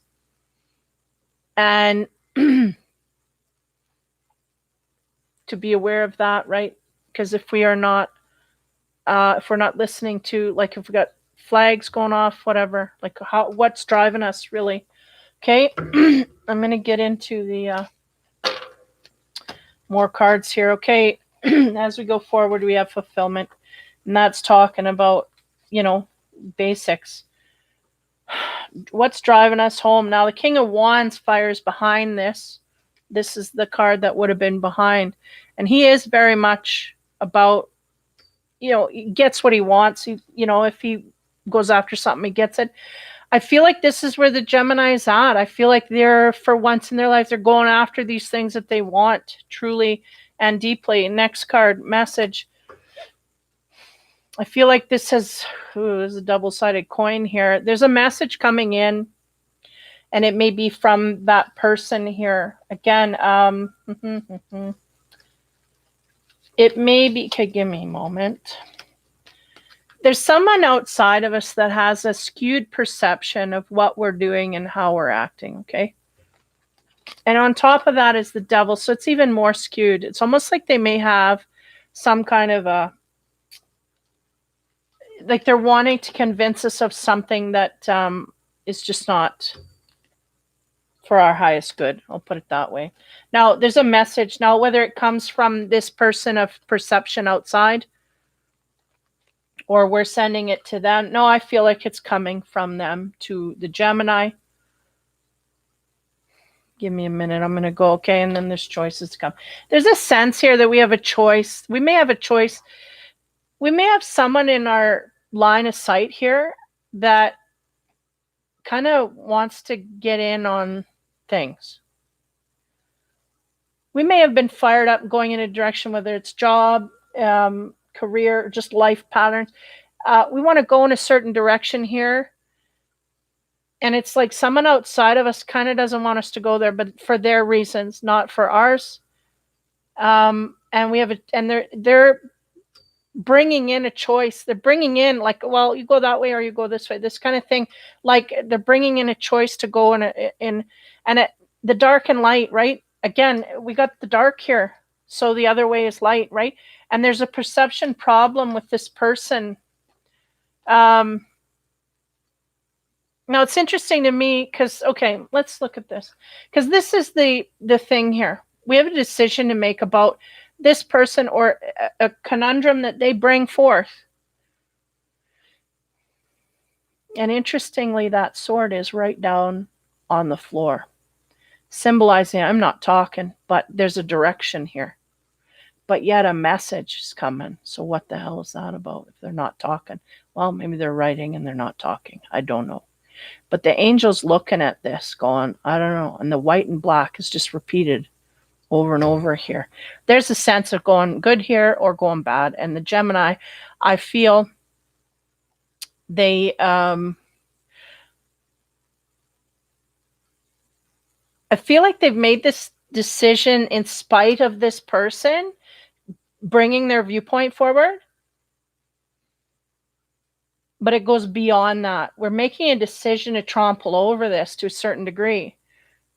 And to be aware of that, right? Because if we're not listening to, like, if we got flags going off, whatever, like what's driving us really? Okay. I'm going to get into the more cards here. Okay. As we go forward, we have fulfillment, and that's talking about, basics. What's driving us home? Now, the King of Wands fires behind this. This is the card that would have been behind. And he is very much about, he gets what he wants. If he goes after something, he gets it. I feel like this is where the Gemini is at. I feel like they're, for once in their life, they're going after these things that they want truly and deeply. Next card, message. I feel like this is a double-sided coin here. There's a message coming in, and it may be from that person here. Again, it may be, okay, give me a moment. There's someone outside of us that has a skewed perception of what we're doing and how we're acting, okay? And on top of that is the devil. So it's even more skewed. It's almost like they may have some kind of a, like they're wanting to convince us of something that is just not for our highest good. I'll put it that way. Now, there's a message. Now, whether it comes from this person of perception outside or we're sending it to them. No, I feel like it's coming from them to the Gemini. Give me a minute. I'm going to go. Okay. And then there's choices to come. There's a sense here that we have a choice. We may have a choice. We may have someone in our line of sight here that kind of wants to get in on things. We may have been fired up going in a direction, whether it's job, career, just life patterns. We want to go in a certain direction here. And it's like someone outside of us kind of doesn't want us to go there, but for their reasons, not for ours. And we have they're bringing in a choice. They're bringing in like, well, you go that way or you go this way, this kind of thing. Like they're bringing in a choice to go the dark and light, right? Again, we got the dark here. So the other way is light, right? And there's a perception problem with this person. Now it's interesting to me because, okay, let's look at this. Because this is the thing here. We have a decision to make about this person or a conundrum that they bring forth. And interestingly, that sword is right down on the floor, symbolizing I'm not talking, but there's a direction here. But yet a message is coming. So what the hell is that about if they're not talking? Well, maybe they're writing and they're not talking. I don't know. But the angel's looking at this going, I don't know. And the white and black is just repeated over and over here. There's a sense of going good here or going bad. And the Gemini, I feel they, I feel like they've made this decision in spite of this person bringing their viewpoint forward. But it goes beyond that. We're making a decision to trample over this to a certain degree.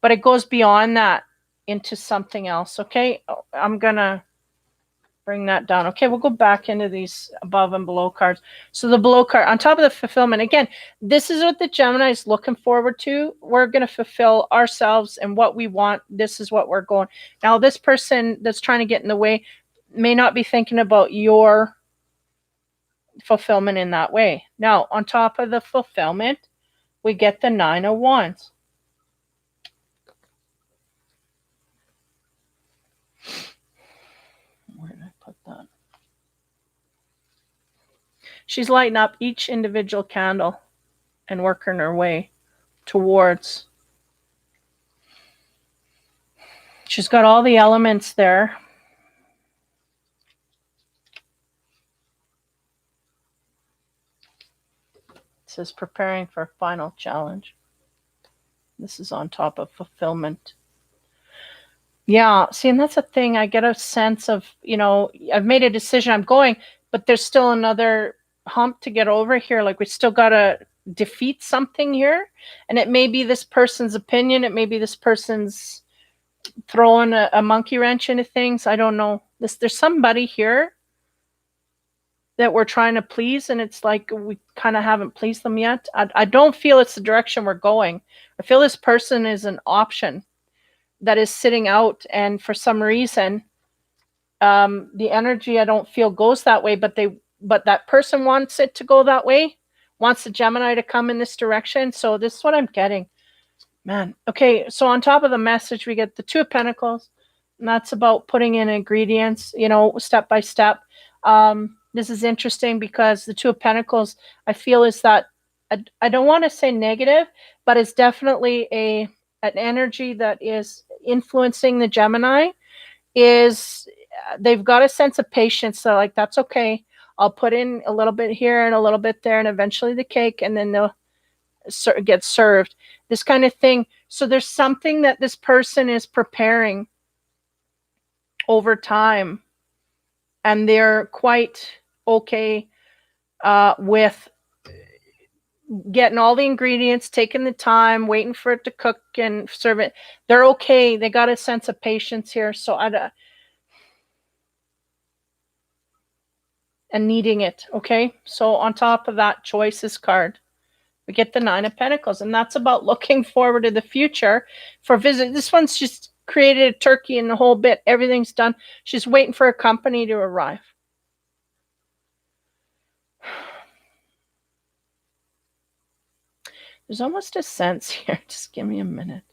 But it goes beyond that into something else. Okay, I'm going to bring that down. Okay, we'll go back into these above and below cards. So the below card, on top of the fulfillment, again, this is what the Gemini is looking forward to. We're going to fulfill ourselves and what we want. This is what we're going. Now, this person that's trying to get in the way may not be thinking about your fulfillment in that way. Now, on top of the fulfillment, we get the 9 of Wands. Where did I put that? She's lighting up each individual candle and working her way towards. She's got all the elements there. It says preparing for a final challenge. This is on top of fulfillment. Yeah, see, and that's a thing. I get a sense of, I've made a decision, I'm going, but there's still another hump to get over here. Like we still got to defeat something here. And it may be this person's opinion. It may be this person's throwing a monkey wrench into things. I don't know. There's somebody here that we're trying to please, and it's like we kind of haven't pleased them yet. I don't feel it's the direction we're going. I feel this person is an option that is sitting out, and for some reason the energy I don't feel goes that way, but that person wants it to go that way, wants the Gemini to come in this direction. So this is what I'm getting, man. Okay, so on top of the message we get the 2 of Pentacles, and that's about putting in ingredients, step by step. This is interesting because the 2 of Pentacles, I feel, is that I don't want to say negative, but it's definitely an energy that is influencing the Gemini. Is they've got a sense of patience. So like, that's okay. I'll put in a little bit here and a little bit there, and eventually the cake, and then they'll get served. This kind of thing. So there's something that this person is preparing over time, and they're quite okay with getting all the ingredients, taking the time, waiting for it to cook and serve it. They're okay. They got a sense of patience here. So and needing it. Okay. So on top of that choices card, we get the 9 of Pentacles, and that's about looking forward to the future for visit. This one's just created a turkey and the whole bit. Everything's done. She's waiting for a company to arrive. There's almost a sense here. Just give me a minute.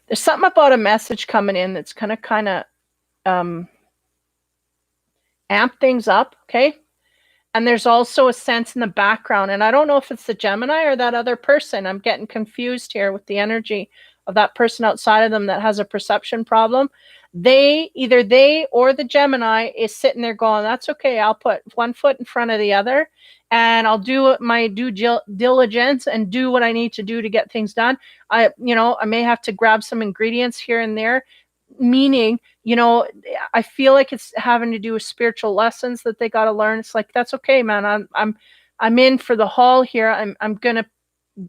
There's something about a message coming in that's going to kind of amp things up, okay? And there's also a sense in the background, and I don't know if it's the Gemini or that other person. I'm getting confused here with the energy of that person outside of them that has a perception problem. Either they or the Gemini is sitting there going, that's okay, I'll put one foot in front of the other, and I'll do my due diligence and do what I need to do to get things done. I may have to grab some ingredients here and there, meaning, I feel like it's having to do with spiritual lessons that they got to learn. It's like, that's okay, man. I'm in for the haul here. I'm gonna,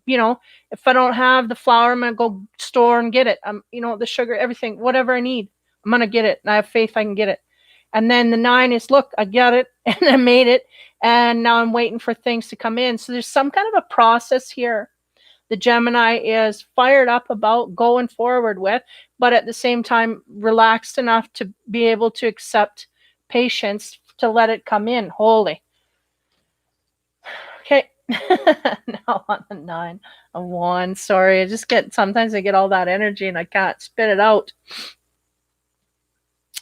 if I don't have the flour, I'm gonna go store and get it. The sugar, everything, whatever I need, I'm gonna get it, and I have faith I can get it. And then the 9 is, look, I got it and I made it, and now I'm waiting for things to come in. So there's some kind of a process here the Gemini is fired up about going forward with, but at the same time relaxed enough to be able to accept patience to let it come in wholly. Okay. Now on the 9 of Wands. Sorry, sometimes I get all that energy and I can't spit it out.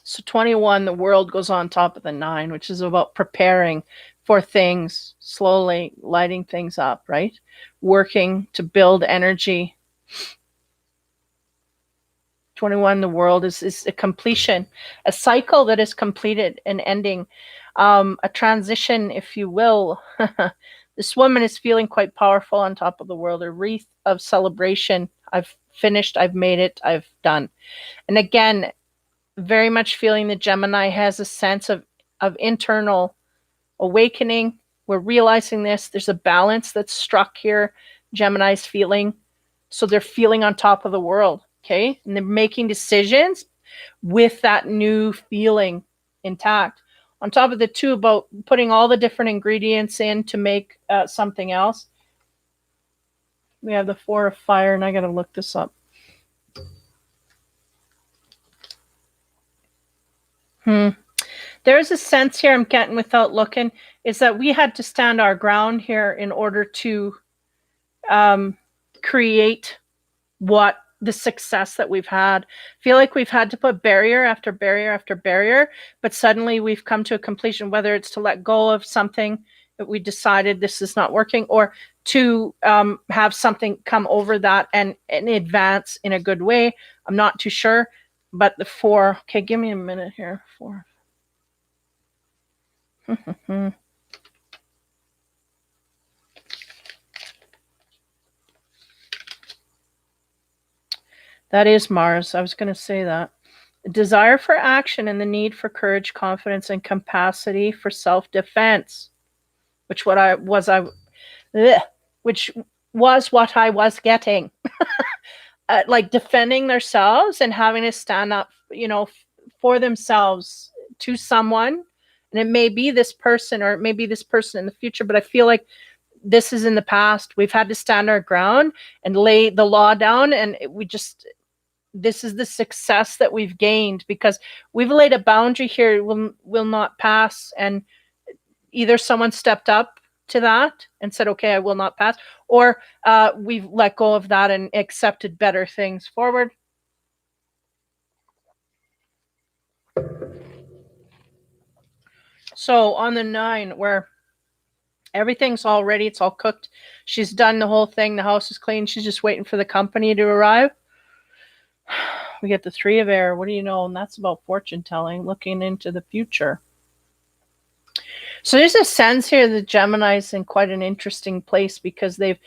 So 21, the world goes on top of the 9, which is about preparing for things, slowly lighting things up, right? Working to build energy. 21, the world is a completion, a cycle that is completed and ending, a transition, if you will. This woman is feeling quite powerful on top of the world, a wreath of celebration. I've finished, I've made it, I've done. And again, very much feeling the Gemini has a sense of internal awakening. We're realizing this. There's a balance that's struck here. Gemini's feeling. So they're feeling on top of the world. Okay. And they're making decisions with that new feeling intact. On top of the 2 about putting all the different ingredients in to make something else. We have the 4 of fire, and I got to look this up. There's a sense here I'm getting without looking, is that we had to stand our ground here in order to create what the success that we've had. Feel like we've had to put barrier after barrier after barrier, but suddenly we've come to a completion, whether it's to let go of something that we decided this is not working, or to have something come over that and advance in a good way. I'm not too sure, but the 4, okay, give me a minute here. 4. That is Mars. I was going to say that. The desire for action and the need for courage, confidence, and capacity for self-defense, which was what I was getting. Like defending themselves and having to stand up, for themselves to someone. And it may be this person, or it may be this person in the future, but I feel like this is in the past. We've had to stand our ground and lay the law down, and this is the success that we've gained because we've laid a boundary here. It will not pass, and either someone stepped up to that and said, okay, I will not pass, or we've let go of that and accepted better things forward. So on the 9, where everything's all ready, it's all cooked, she's done the whole thing, the house is clean, she's just waiting for the company to arrive. We get the 3 of air. What do you know? And that's about fortune telling, looking into the future. So there's a sense here that Gemini's in quite an interesting place because they've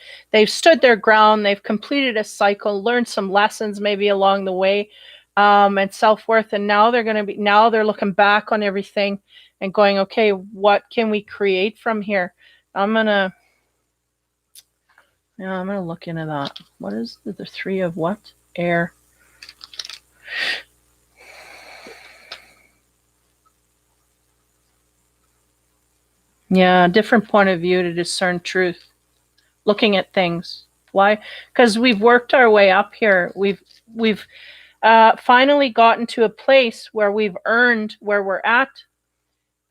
stood their ground, they've completed a cycle, learned some lessons maybe along the way, and self-worth, and now they're looking back on everything and going, okay, what can we create from here? I'm gonna look into that. What is the three of what? Air. Yeah, different point of view to discern truth. Looking at things. Why? Because we've worked our way up here. We've finally gotten to a place where we've earned where we're at,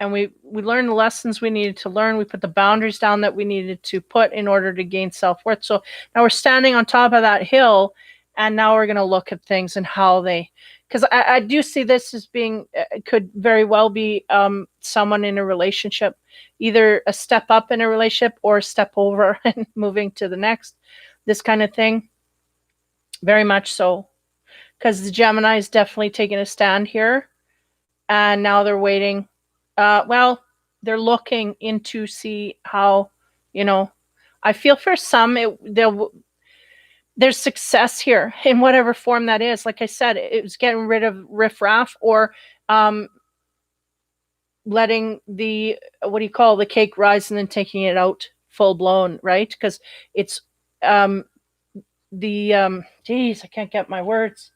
and we learned the lessons we needed to learn. We put the boundaries down that we needed to put in order to gain self-worth. So now we're standing on top of that hill, and now we're going to look at things and how they, because I do see this as being, could very well be someone in a relationship, either a step up in a relationship or a step over and moving to the next, this kind of thing. Very much so, because the Gemini is definitely taking a stand here, and now they're waiting. Well, they're looking into see how, I feel for some there's success here in whatever form that is. Like I said, it was getting rid of riffraff, or letting the, what do you call, the cake rise and then taking it out full blown, right? Because it's geez, I can't get my words.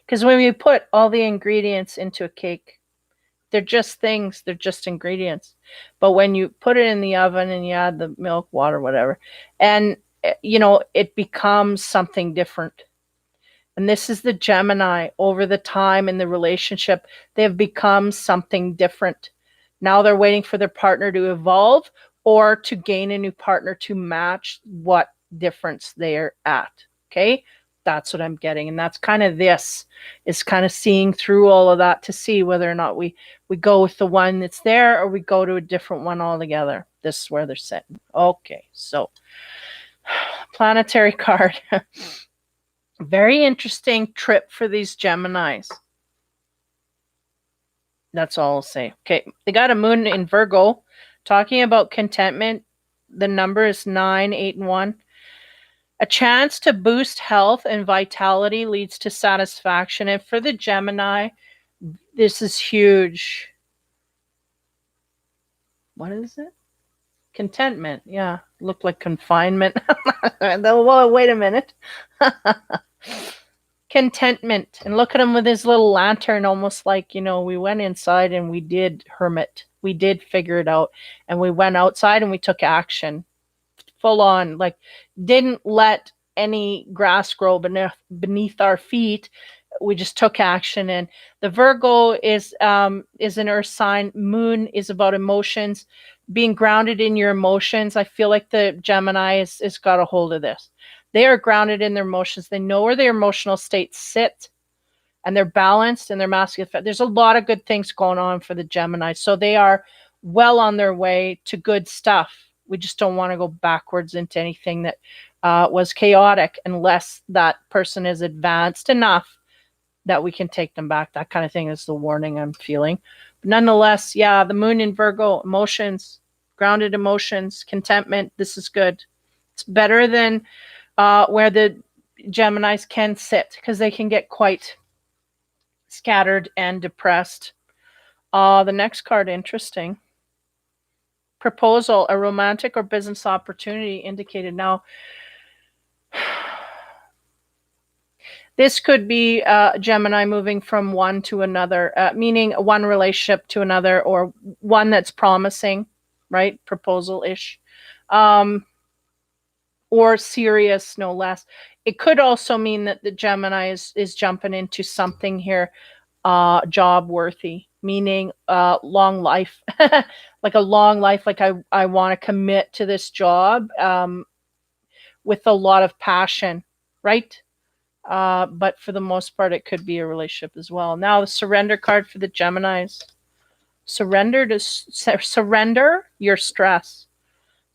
Because when you put all the ingredients into a cake, they're just things, they're just ingredients. But when you put it in the oven and you add the milk, water, whatever, and it becomes something different. And this is the Gemini. Over the time in the relationship, they have become something different. Now they're waiting for their partner to evolve or to gain a new partner to match what difference they're at. Okay? That's what I'm getting. And that's kind of this, is kind of seeing through all of that to see whether or not we go with the one that's there or we go to a different one altogether. This is where they're sitting. Okay, so planetary card. Very interesting trip for these Geminis. That's all I'll say. Okay, they got a moon in Virgo, talking about contentment. The number is 9, 8, and 1. A chance to boost health and vitality leads to satisfaction. And for the Gemini, this is huge. What is it? Contentment. Yeah, looked like confinement. Well, wait a minute. Contentment. And look at him with his little lantern, almost like, we went inside and we did hermit. We did figure it out. And we went outside and we took action. Full on, like, didn't let any grass grow beneath our feet. We just took action. And the Virgo is an earth sign. Moon is about emotions, being grounded in your emotions. I feel like the Gemini is got a hold of this. They are grounded in their emotions. They know where their emotional states sit, and they're balanced, and they're masculine. There's a lot of good things going on for the Gemini. So they are well on their way to good stuff. We just don't want to go backwards into anything that was chaotic, unless that person is advanced enough that we can take them back. That kind of thing is the warning I'm feeling. But nonetheless, yeah, the moon in Virgo, emotions, grounded emotions, contentment. This is good. It's better than where the Geminis can sit, because they can get quite scattered and depressed. The next card, interesting. Proposal, a romantic or business opportunity indicated. Now, this could be Gemini moving from one to another, meaning one relationship to another, or one that's promising, right? Proposal-ish. Or serious, no less. It could also mean that the Gemini is jumping into something here, job worthy, meaning long life, like a long life. Like I want to commit to this job with a lot of passion, right? But for the most part, it could be a relationship as well. Now, the surrender card for the Geminis. Surrender your stress.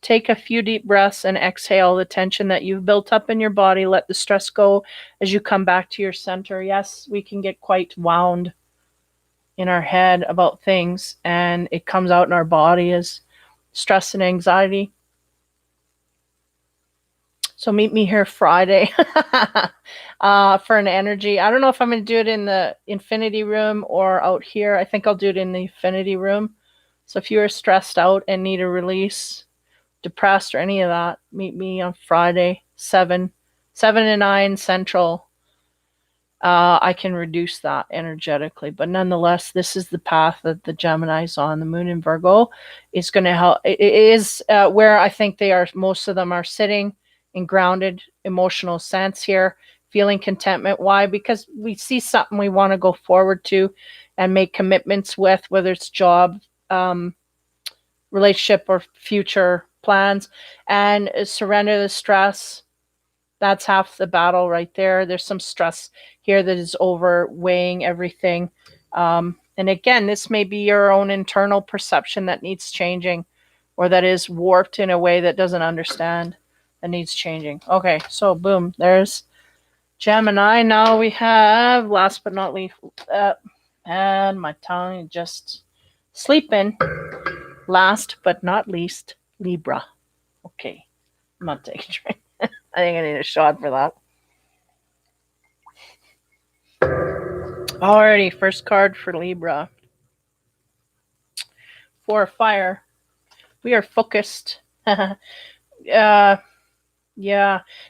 Take a few deep breaths and exhale the tension that you've built up in your body. Let the stress go as you come back to your center. Yes, we can get quite wound in our head about things, and it comes out in our body as stress and anxiety. So meet me here Friday for an energy. I don't know if I'm going to do it in the Infinity Room or out here. I think I'll do it in the Infinity Room So if you are stressed out and need a release, depressed or any of that, meet me on Friday, 7 to 9 Central. I can reduce that energetically. But nonetheless, this is the path that the Gemini's on. The moon in Virgo is going to help. It is where I think they are. Most of them are sitting in grounded emotional sense here, feeling contentment. Why? Because we see something we want to go forward to and make commitments with, whether it's job, relationship, or future plans, and surrender the stress. That's half the battle right there. There's some stress here that is overweighing everything. And again, this may be your own internal perception that needs changing, or that is warped in a way that doesn't understand, that needs changing. Okay, so boom, there's Gemini. Now we have, last but not least, and my tongue just sleeping. Last but not least, Libra. Okay, I'm not taking a drink. I think I need a shot for that. Alrighty, first card for Libra. For fire. We are focused. Yeah,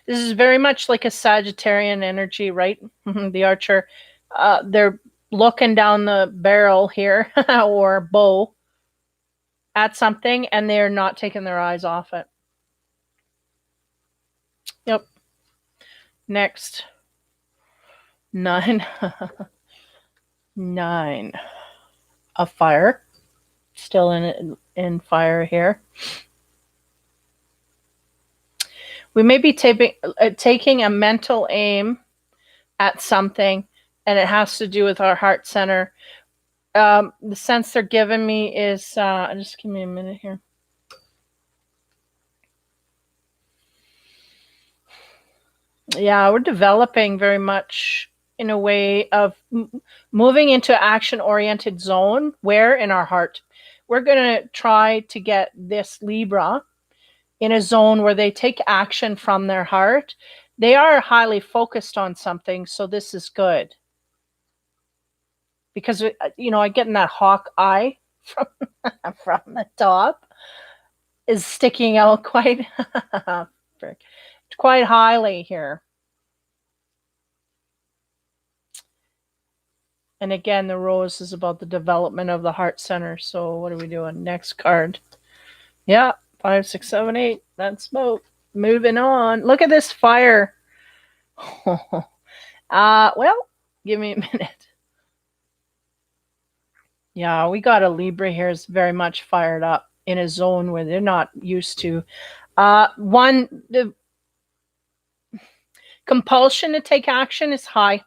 this is very much like a Sagittarian energy, right? The archer. They're looking down the barrel here, or bow, at something, and they're not taking their eyes off it. Yep. Next. 9. 9. A fire. Still in fire here. We may be taking a mental aim at something, and it has to do with our heart center. The sense they're giving me is, just give me a minute here. Yeah, we're developing very much in a way of moving into action-oriented zone, where in our heart. We're going to try to get this Libra in a zone where they take action from their heart. They are highly focused on something, so this is good. Because, I get in that hawk eye from the top is sticking out quite highly here. And again, the rose is about the development of the heart center. So what are we doing? Next card. Yeah, 5, 6, 7, 8. That's about moving on. Look at this fire. Well, give me a minute. Yeah, we got a Libra here is very much fired up in a zone where they're not used to. The compulsion to take action is high.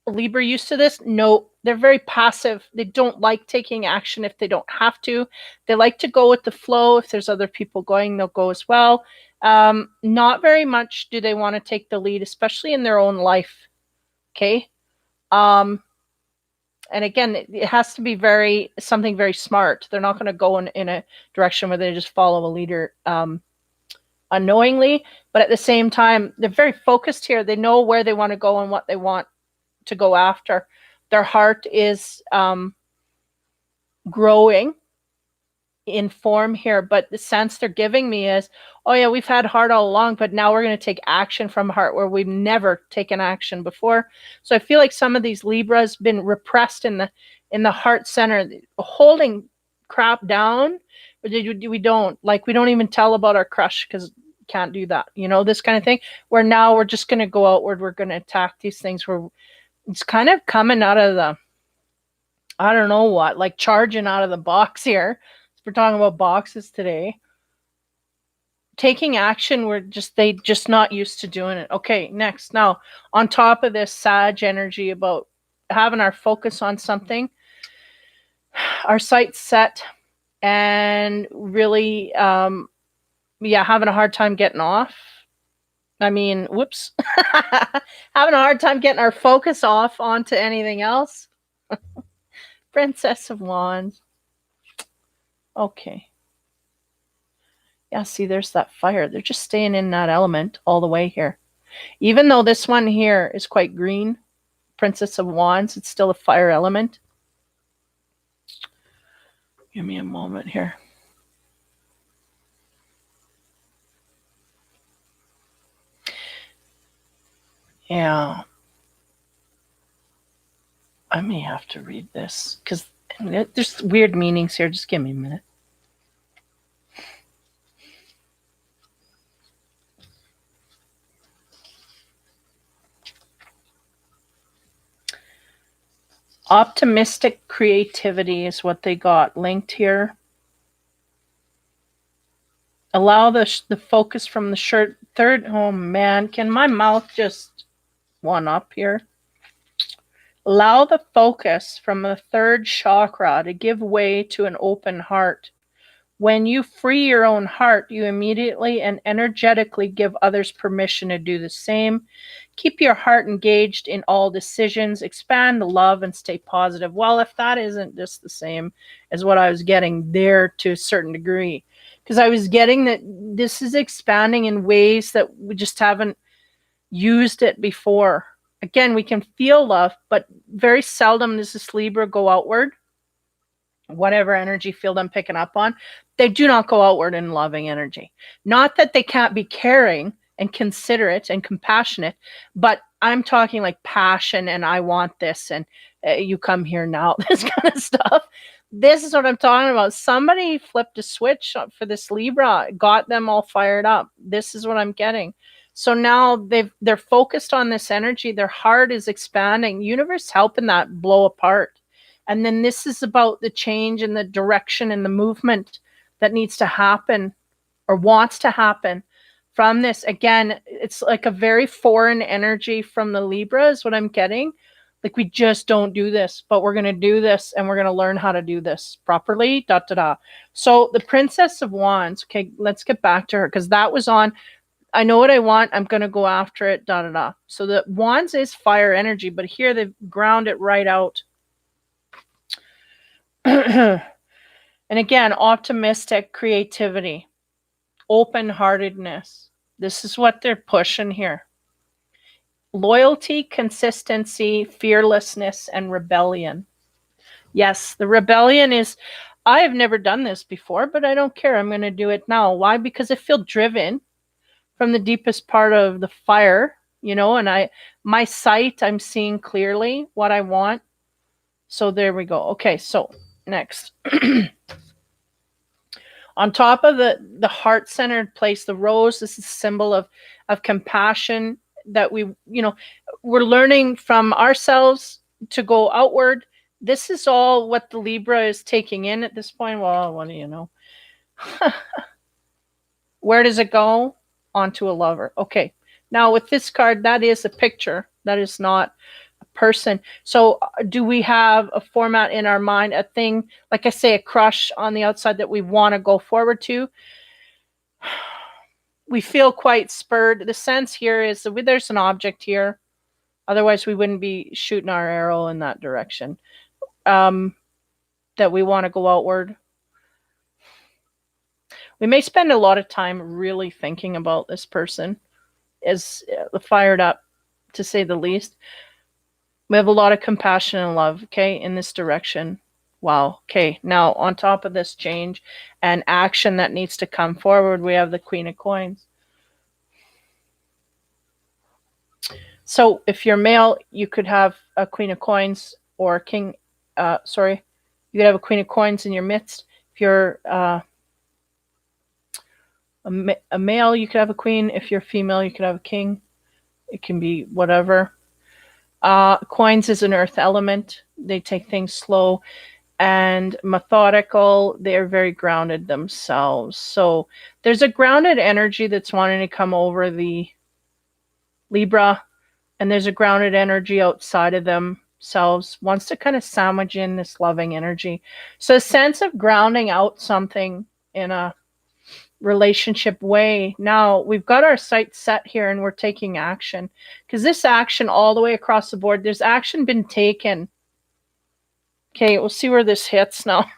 Libra used to this? No, they're very passive. They don't like taking action if they don't have to. They like to go with the flow. If there's other people going, they'll go as well. Not very much do they want to take the lead, especially in their own life. Okay. And again, it has to be something very smart. They're not going to go in a direction where they just follow a leader unknowingly. But at the same time, they're very focused here. They know where they want to go and what they want to go after. Their heart is growing in form here, but the sense they're giving me is, oh yeah, we've had heart all along, but now we're going to take action from heart where we've never taken action before. So I feel like some of these Libras been repressed in the heart center, holding crap down. We don't even tell about our crush because can't do that, this kind of thing, where now we're just going to go outward. We're going to attack these things where it's kind of coming out of the, I don't know what, like charging out of the box here. We're talking about boxes today. Taking action, they just not used to doing it. Okay, next. Now, on top of this Sag energy about having our focus on something, our sights set, and really, having a hard time getting off. Having a hard time getting our focus off onto anything else. Princess of Wands. Okay. Yeah, see, there's that fire. They're just staying in that element all the way here. Even though this one here is quite green, Princess of Wands, it's still a fire element. Give me a moment here. Yeah. I may have to read this because there's weird meanings here. Just give me a minute. Optimistic creativity is what they got linked here. Allow the focus from the third. Oh man, can my mouth just one up here? Allow the focus from the third chakra to give way to an open heart. When you free your own heart, you immediately and energetically give others permission to do the same. Keep your heart engaged in all decisions, expand the love, and stay positive. Well, if that isn't just the same as what I was getting there to a certain degree, because I was getting that this is expanding in ways that we just haven't used it before. Again, we can feel love, but very seldom does this Libra go outward. Whatever energy field I'm picking up on, they do not go outward in loving energy. Not that they can't be caring and considerate and compassionate, but I'm talking like passion and I want this and you come here now, this kind of stuff. This is what I'm talking about. Somebody flipped a switch for this Libra, got them all fired up. This is what I'm getting. So now they're focused on this energy. Their heart is expanding. Universe helping that blow apart. And then this is about the change and the direction and the movement that needs to happen or wants to happen from this. Again, it's like a very foreign energy from the Libra is what I'm getting. Like we just don't do this, but we're going to do this and we're going to learn how to do this properly. So the Princess of Wands. Okay, let's get back to her because that was on. I know what I want. I'm going to go after it. So the Wands is fire energy, but here they've ground it right out. And again, optimistic creativity, open-heartedness. This is what they're pushing here. Loyalty, consistency, fearlessness, and rebellion. Yes, the rebellion is, I have never done this before, but I don't care. I'm going to do it now. Why? Because I feel driven from the deepest part of the fire, and my sight, I'm seeing clearly what I want. So there we go. Okay, so next. On top of the heart-centered place, the rose, this is a symbol of compassion that we're learning from ourselves to go outward. This is all what the Libra is taking in at this point. Well, what do you know? Where does it go? Onto a lover. Okay. Now with this card, that is a picture. That is not a person. So do we have a format in our mind, a thing, like I say, a crush on the outside that we want to go forward to? We feel quite spurred. The sense here is that there's an object here. Otherwise, we wouldn't be shooting our arrow in that direction. That we want to go outward. We may spend a lot of time really thinking about this person, as fired up, to say the least. We have a lot of compassion and love, okay, in this direction. Wow. Okay, now on top of this change and action that needs to come forward, we have the Queen of Coins. So if you're male, you could have a Queen of Coins or a King. You could have a Queen of Coins in your midst. If you're a male, you could have a queen. If you're female, you could have a king. It can be whatever. Coins is an earth element. They take things slow and methodical. They're very grounded themselves. So there's a grounded energy that's wanting to come over the Libra, and there's a grounded energy outside of themselves, wants to kind of sandwich in this loving energy. So a sense of grounding out something in a relationship way. Now we've got our sights set here and we're taking action, because this action all the way across the board, there's action been taken. Okay, we'll see where this hits now.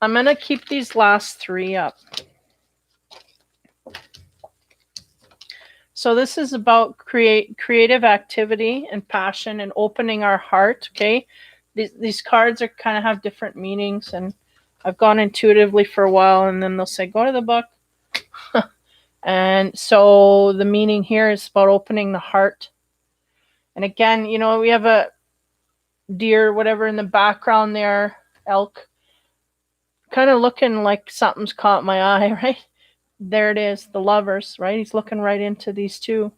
I'm gonna keep these last three up. So this is about creative activity and passion and opening our heart. Okay, these cards are kind of have different meanings, and I've gone intuitively for a while, and then they'll say, go to the book. And so the meaning here is about opening the heart. And again, you know, we have a deer, whatever, in the background there, elk, kind of looking like something's caught my eye, right? There it is, the Lovers, right? He's looking right into these two.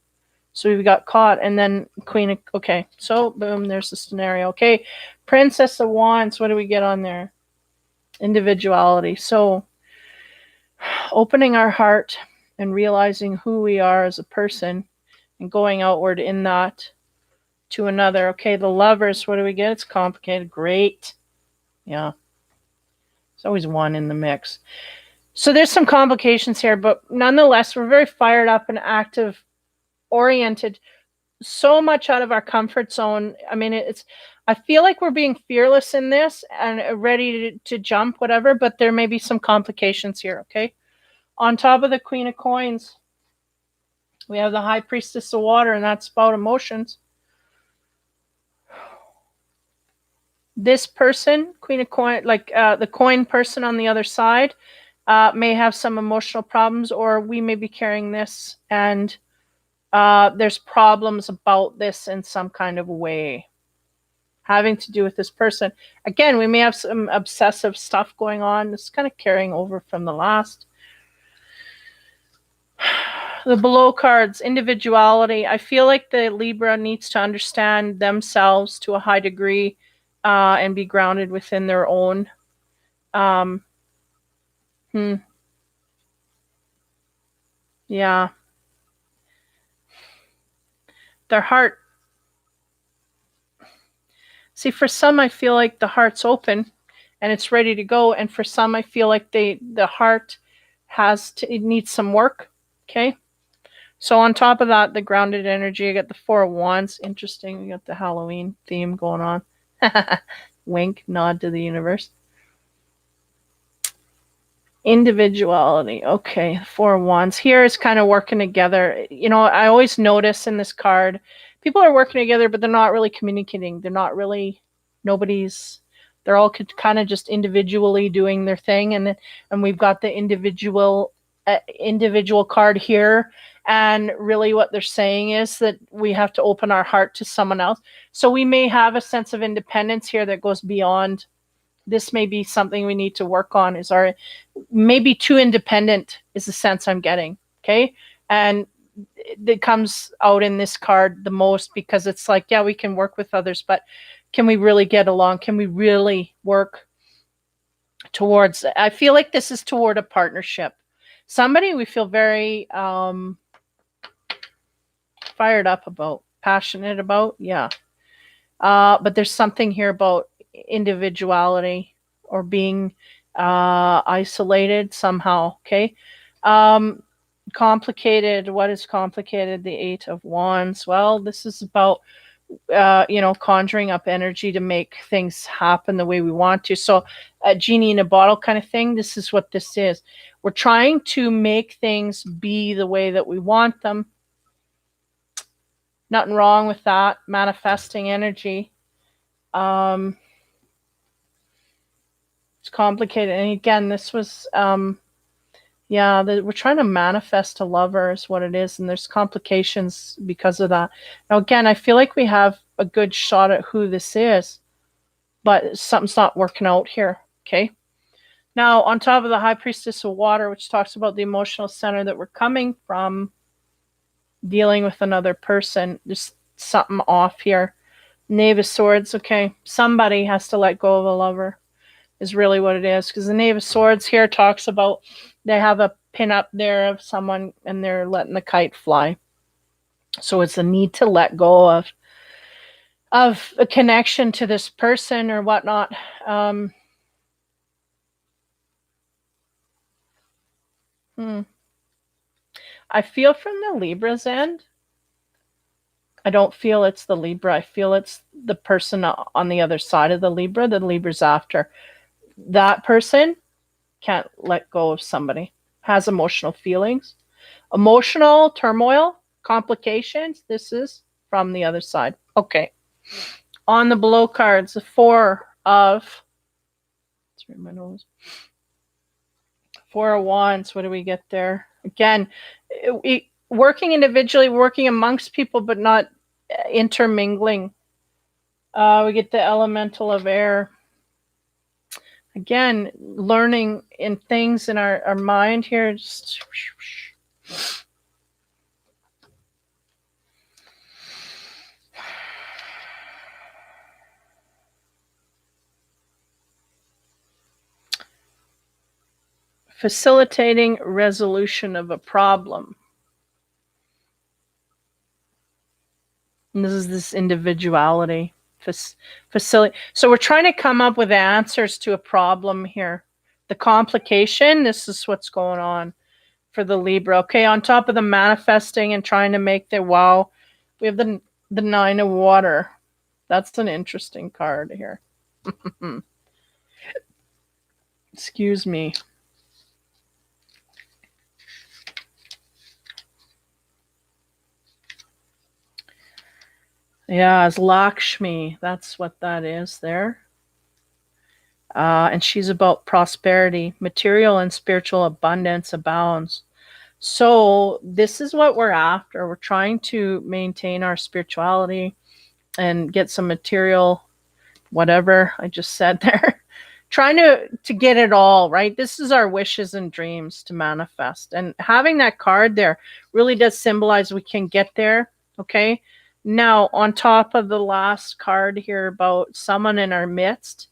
So we've got caught, and then Queen of, okay, so boom, there's the scenario. Okay, Princess of Wands, what do we get on there? Individuality. So opening our heart and realizing who we are as a person and going outward in that to another. Okay, the Lovers, what do we get? It's complicated. Great. Yeah. There's always one in the mix. So there's some complications here, but nonetheless, we're very fired up and active, oriented, so much out of our comfort zone. I mean, I feel like we're being fearless in this and ready to jump, whatever, but there may be some complications here, okay? On top of the Queen of Coins, we have the High Priestess of Water, and that's about emotions. This person, Queen of Coin, like the coin person on the other side, may have some emotional problems, or we may be carrying this, and there's problems about this in some kind of way having to do with this person. Again, we may have some obsessive stuff going on. It's kind of carrying over from the last. The below cards, individuality. I feel like the Libra needs to understand themselves to a high degree and be grounded within their own. Yeah. Their heart. See, for some, I feel like the heart's open and it's ready to go. And for some, I feel like the heart it needs some work. Okay. So on top of that, the grounded energy, I got the Four of Wands. Interesting. We got the Halloween theme going on. Wink, nod to the universe. Individuality. Okay, Four of Wands. Here is kind of working together. You know, I always notice in this card, people are working together, but they're not really communicating. They're not really, they're all kind of just individually doing their thing. And we've got the individual card here. And really what they're saying is that we have to open our heart to someone else. So we may have a sense of independence here that goes beyond. This may be something we need to work on, is our maybe too independent is the sense I'm getting. Okay. And it comes out in this card the most because it's like, yeah, we can work with others, but can we really get along? Can we really work towards, I feel like this is toward a partnership. Somebody we feel very fired up about, passionate about. Yeah. But there's something here about individuality or being isolated somehow. Okay. Complicated. What is complicated? The Eight of Wands. Well, this is about conjuring up energy to make things happen the way we want to. So a genie in a bottle kind of thing. This is what this is. We're trying to make things be the way that we want them. Nothing wrong with that. Manifesting energy. It's complicated. And again, this was, we're trying to manifest a lover is what it is. And there's complications because of that. Now, again, I feel like we have a good shot at who this is, but something's not working out here. Okay. Now, on top of the High Priestess of Water, which talks about the emotional center that we're coming from, dealing with another person, there's something off here. Knave of Swords. Okay. Somebody has to let go of a lover is really what it is. Because the Knave of Swords here talks about they have a pin up there of someone and they're letting the kite fly. So it's the need to let go of a connection to this person or whatnot. I feel from the Libra's end, I don't feel it's the Libra. I feel it's the person on the other side of the Libra. The Libra's after. That person can't let go of somebody, has emotional feelings, emotional turmoil, complications. This is from the other side. Okay. On the below cards, the Four of, let's read my nose. Four of Wands, what do we get there? Again, working individually, working amongst people, but not intermingling. We get the Elemental of Air. Again, learning in things in our mind here. Just facilitating resolution of a problem. And this is this individuality. Facility. So we're trying to come up with answers to a problem here. The complication, this is what's going on for the Libra. Okay, on top of the manifesting and trying to make the wow, we have the Nine of Water. That's an interesting card here. Excuse me. Yeah, as Lakshmi, that's what that is there. And she's about prosperity, material and spiritual abundance abounds. So this is what we're after. We're trying to maintain our spirituality and get some material, whatever I just said there. Trying to get it all, right? This is our wishes and dreams to manifest. And having that card there really does symbolize we can get there, okay? Now, on top of the last card here about someone in our midst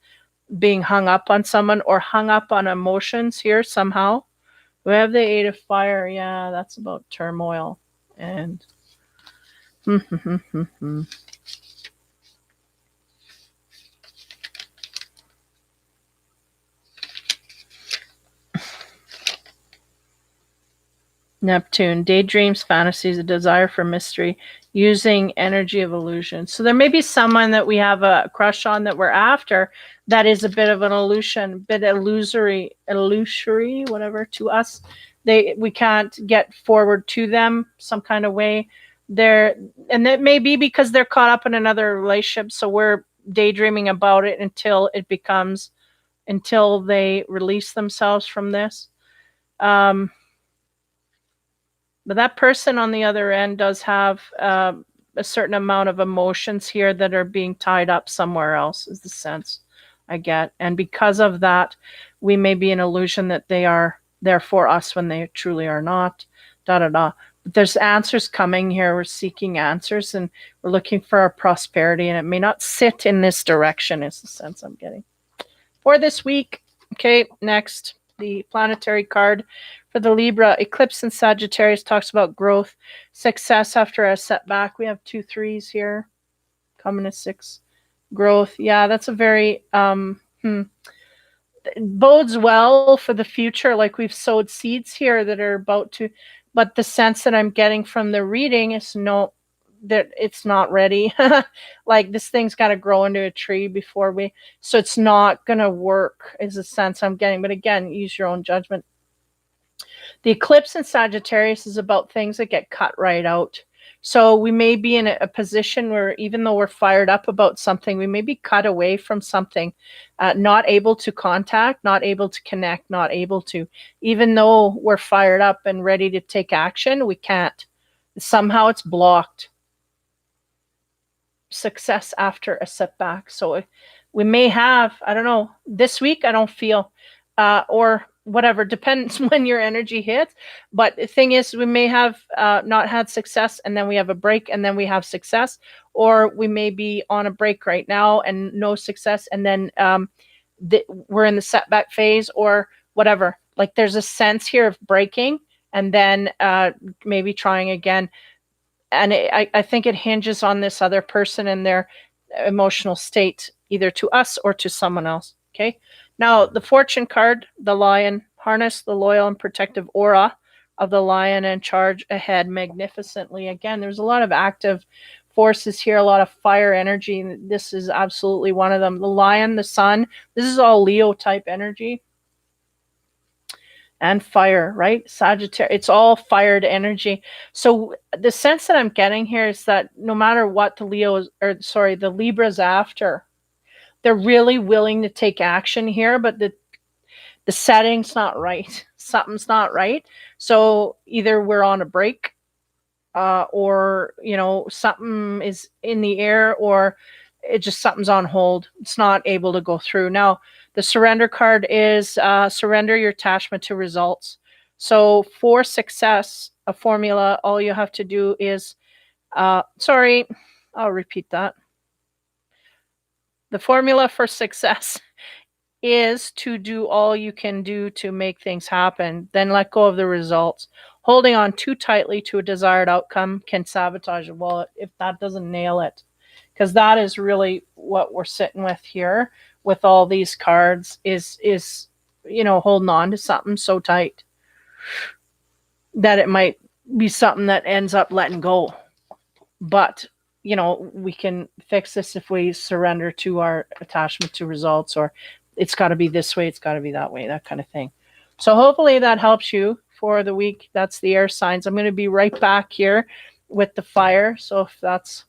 being hung up on someone or hung up on emotions here somehow, we have the Eight of Fire. Yeah, that's about turmoil. And Neptune, daydreams, fantasies, a desire for mystery, using energy of illusion. So there may be someone that we have a crush on that we're after that is a bit of an illusion, a bit illusory, whatever, to us. We can't get forward to them some kind of way. And that may be because they're caught up in another relationship. So we're daydreaming about it until they release themselves from this. But that person on the other end does have a certain amount of emotions here that are being tied up somewhere else, is the sense I get. And because of that, we may be an illusion that they are there for us when they truly are not. But there's answers coming here. We're seeking answers and we're looking for our prosperity. And it may not sit in this direction, is the sense I'm getting. For this week, okay, next, the planetary card for the Libra, eclipse in Sagittarius talks about growth, success after a setback. We have 2 3s here, coming to 6. Growth, yeah, that's a very bodes well for the future. Like we've sowed seeds here that are about to, but the sense that I'm getting from the reading is that it's not ready. Like this thing's got to grow into a tree before so it's not going to work, is the sense I'm getting. But again, use your own judgment. The eclipse in Sagittarius is about things that get cut right out. So we may be in a position where even though we're fired up about something, we may be cut away from something, not able to contact, not able to connect, not able to, even though we're fired up and ready to take action, we can't. Somehow it's blocked. Success after a setback. So we may have, I don't know, this week I don't feel, or whatever, depends when your energy hits. But the thing is, we may have not had success and then we have a break and then we have success, or we may be on a break right now and no success, and then we're in the setback phase or whatever. Like there's a sense here of breaking and then maybe trying again. And I think it hinges on this other person and their emotional state, either to us or to someone else. Okay. Now, the fortune card, the Lion, harness the loyal and protective aura of the Lion and charge ahead magnificently. Again, there's a lot of active forces here, a lot of fire energy. This is absolutely one of them. The Lion, the Sun, this is all Leo type energy. and fire, right? Sagittarius, it's all fired energy. So the sense that I'm getting here is that no matter what the the Libra's after, they're really willing to take action here, but the setting's not right. Something's not right. So either we're on a break, or something is in the air, or it just something's on hold. It's not able to go through. Now, the surrender card is surrender your attachment to results. So for success, a formula, all you have to do is, sorry, I'll repeat that. The formula for success is to do all you can do to make things happen, then let go of the results. Holding on too tightly to a desired outcome can sabotage a wallet if that doesn't nail it. Because that is really what we're sitting with here with all these cards is holding on to something so tight that it might be something that ends up letting go. But we can fix this if we surrender to our attachment to results, or it's got to be this way, it's got to be that way, that kind of thing. So hopefully that helps you for the week. That's the air signs. I'm going to be right back here with the fire. So if that's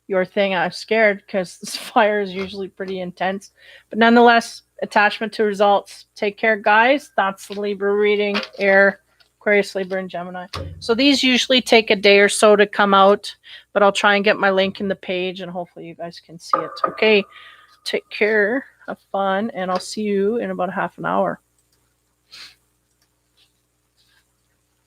your thing, I'm scared because this fire is usually pretty intense. But nonetheless, attachment to results. Take care, guys. That's the Libra reading. Air, Aquarius, Libra, and Gemini. So these usually take a day or so to come out, but I'll try and get my link in the page and hopefully you guys can see it. Okay. Take care, have fun, and I'll see you in about half an hour.